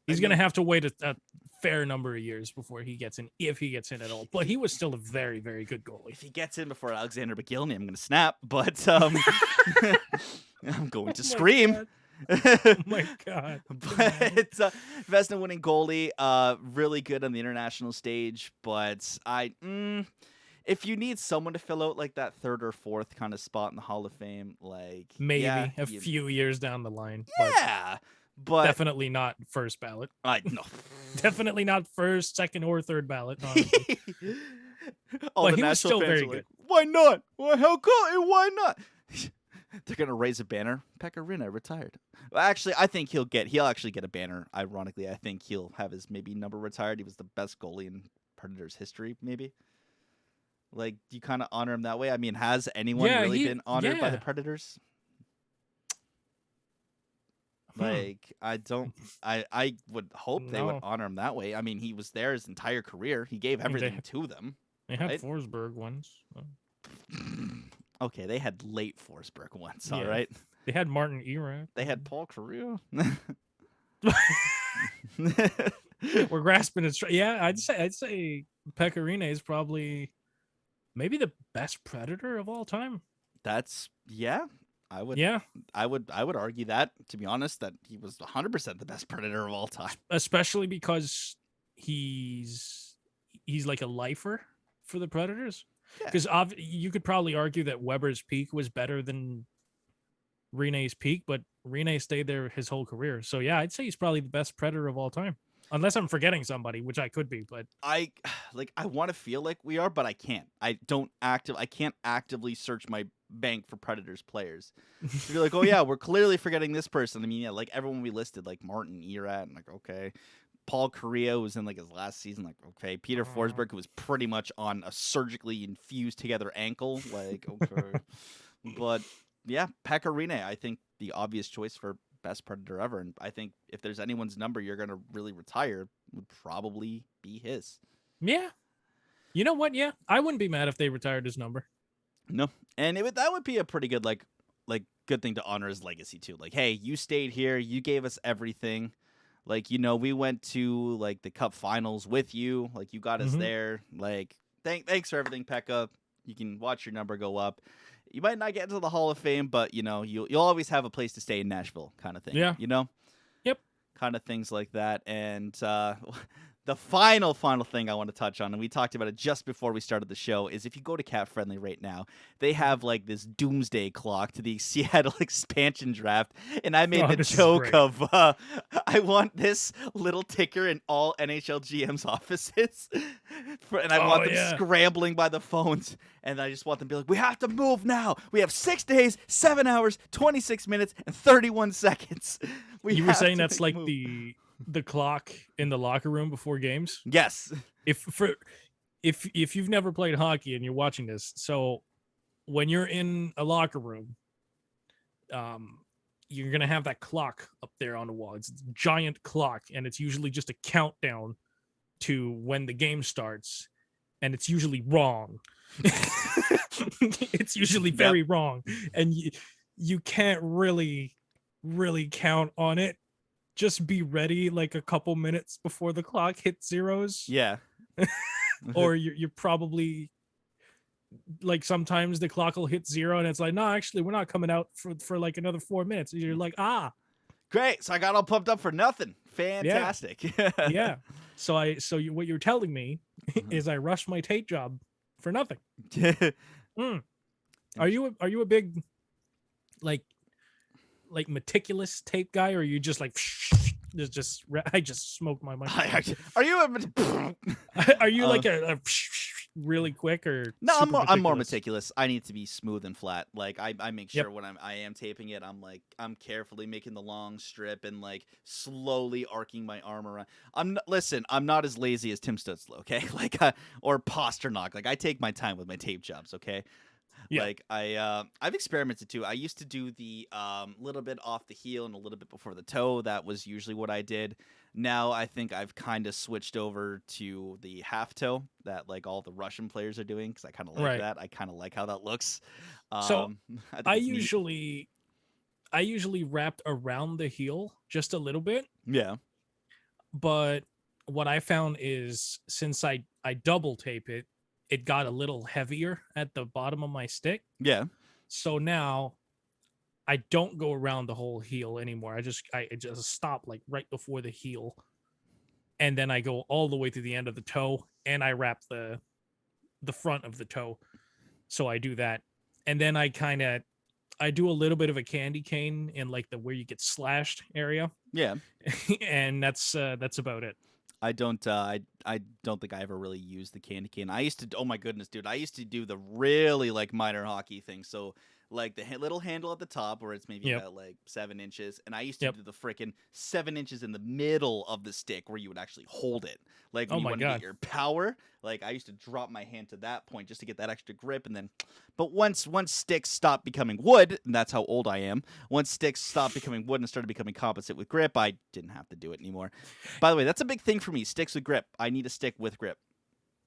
He's going to have to wait a fair number of years before he gets in, if he gets in at all. But he was still a very, very good goalie. If he gets in before Alexander McGillney, I'm going to snap. But I'm going to scream. Oh my god! But it's Vezina winning goalie, really good on the international stage. But if you need someone to fill out like that third or fourth kind of spot in the Hall of Fame, like maybe a few years down the line, but definitely not first ballot. No, definitely not first, second, or third ballot. But he was still very good. Why not? Well, how come? Why not? They're gonna raise a banner. Pekka Rinne retired. Well, actually, I think he'll actually get a banner. Ironically, I think he'll have his maybe number retired. He was the best goalie in Predators history. Maybe. Like, do you kind of honor him that way? I mean, has anyone really been honored by the Predators? Like, I don't. I would hope they would honor him that way. I mean, he was there his entire career. He gave everything to them. They had Forsberg once. Okay, they had late Forsberg once, all right? They had Martin Erat. They had Paul Carrillo. We're grasping at yeah. I'd say Pecorine is probably maybe the best predator of all time. That's yeah. I would Yeah, I would argue that, to be honest, that he was 100% the best predator of all time. especially because he's he's like a lifer for the Predators. Yeah. Because you could probably argue that Weber's peak was better than Rene's peak, but Rene stayed there his whole career. So yeah, I'd say he's probably the best predator of all time. Unless I'm forgetting somebody, which I could be, but I I want to feel like we are, but I can't. I can't actively search my bank for Predators players. To be like, oh yeah, we're clearly forgetting this person. I mean, yeah, like everyone we listed, like Martin Erat, and like okay, Paul Correa was in like his last season, like okay, Peter Forsberg was pretty much on a surgically infused together ankle, like okay, but yeah, Pecorine, I think the obvious choice for best predator ever, and I think if there's anyone's number you're gonna really retire, would probably be his. yeah. You know what? Yeah, I wouldn't be mad if they retired his number. No, and that would be a pretty good like good thing to honor his legacy too. Like, hey, you stayed here, you gave us everything. Like, we went to like the Cup Finals with you. Like, you got us there. Like, thanks for everything, Pekka. You can watch your number go up. You might not get into the Hall of Fame, but you'll always have a place to stay in Nashville, kind of thing. Yeah. Yep. Kind of things like that. And the final thing I want to touch on, and we talked about it just before we started the show, is if you go to Cat Friendly right now, they have like this doomsday clock to the Seattle expansion draft, and I made the joke of I want this little ticker in all NHL GMs' offices, and I want them scrambling by the phones, and I just want them to be like, we have to move now. We have 6 days, 7 hours, 26 minutes, and 31 seconds. You were saying that's like the clock in the locker room before games? Yes. If you've never played hockey and you're watching this, so when you're in a locker room, you're gonna have that clock up there on the wall. It's a giant clock, and it's usually just a countdown to when the game starts, and it's usually wrong. It's usually very wrong, and you can't really count on it. Just be ready like a couple minutes before the clock hits zeros. Yeah. Or you're probably like, sometimes the clock will hit zero and it's like, no, actually we're not coming out for like another 4 minutes. And you're like, great. So I got all pumped up for nothing. Fantastic. Yeah. So what you're telling me is I rushed my tape job for nothing. Are you a big like meticulous tape guy, or are you just like I just smoked my mic? Are you are you like a really quick, or no? I'm more meticulous. I need to be smooth and flat. Like I make sure when I am taping it, I'm carefully making the long strip and like slowly arcing my arm around. I'm not as lazy as Tim Stutzla, okay? Like or Pasternak. Like, I take my time with my tape jobs, okay? Yeah. Like I've experimented too. I used to do the little bit off the heel and a little bit before the toe. That was usually what I did. Now I think I've kind of switched over to the half toe that like all the Russian players are doing, because I kind of like that. I kind of like how that looks. So I usually wrapped around the heel just a little bit. Yeah. But what I found is, since I double tape it, it got a little heavier at the bottom of my stick. Yeah. So now I don't go around the whole heel anymore. I just stop like right before the heel. And then I go all the way to the end of the toe, and I wrap the front of the toe. So I do that. And then I do a little bit of a candy cane in like the where you get slashed area. Yeah. And that's about it. I don't think I ever really used the candy cane. I used to, oh my goodness, dude, I used to do the really like minor hockey thing. So like the little handle at the top where it's maybe about like 7 inches, and I used to do the freaking 7 inches in the middle of the stick where you would actually hold it. Like when you want to get your power, like I used to drop my hand to that point just to get that extra grip, and then, but once sticks stopped becoming wood, and that's how old I am. Once sticks stopped becoming wood and started becoming composite with grip, I didn't have to do it anymore. By the way, that's a big thing for me. Sticks with grip. I need a stick with grip.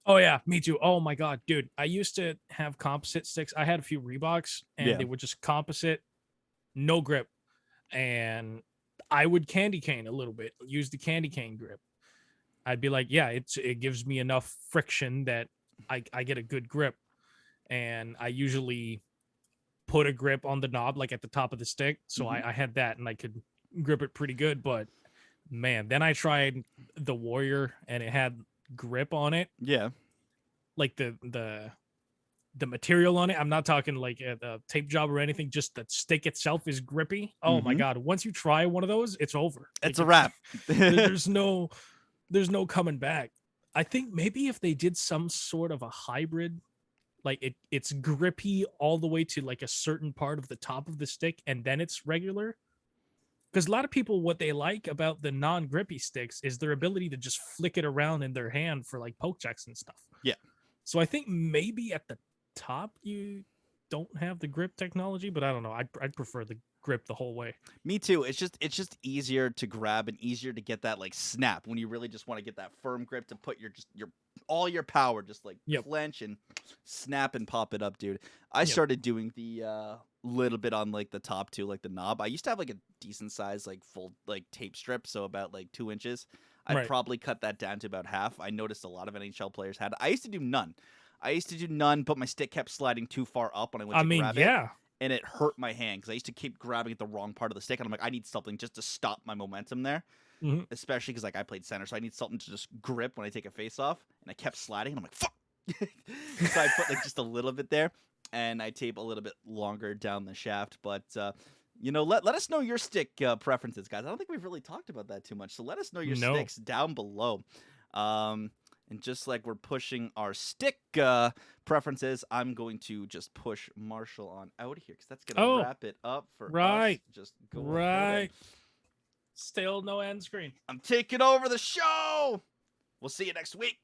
Oh yeah, me too. Oh my god, dude. I used to have composite sticks. I had a few Reeboks, and they were just composite, no grip. And I would candy cane a little bit, use the candy cane grip. I'd be like, yeah, it gives me enough friction that I get a good grip. And I usually put a grip on the knob, like at the top of the stick. So I had that and I could grip it pretty good. But man, then I tried the Warrior and it had grip on it. Yeah. Like the material on it. I'm not talking like a tape job or anything. Just the stick itself is grippy. Oh my God. Once you try one of those, it's over. It's Like, a wrap. there's no coming back. I think maybe if they did some sort of a hybrid, like it's grippy all the way to like a certain part of the top of the stick and then it's regular. Because a lot of people, what they like about the non-grippy sticks is their ability to just flick it around in their hand for like poke checks and stuff. Yeah. So I think maybe at the top you don't have the grip technology, but I don't know. I'd prefer the grip the whole way. Me too. It's just easier to grab and easier to get that like snap when you really just want to get that firm grip to put your all your power, just like clench and snap and pop it up, dude. I started doing the little bit on like the top too, like the knob. I used to have like a decent size like full like tape strip, so about like 2 inches. I probably cut that down to about half. I noticed a lot of NHL players had. I used to do none, but my stick kept sliding too far up when I went to grab it. And it hurt my hand because I used to keep grabbing at the wrong part of the stick. And I'm like, I need something just to stop my momentum there, especially because like I played center. So I need something to just grip when I take a face off. And I kept sliding. And I'm like, fuck. So I put like just a little bit there. And I tape a little bit longer down the shaft. But, let us know your stick preferences, guys. I don't think we've really talked about that too much. So let us know your sticks down below. And just like we're pushing our stick preferences, I'm going to just push Marshall on out of here because that's going to wrap it up for us. Just go ahead. Still no end screen. I'm taking over the show. We'll see you next week.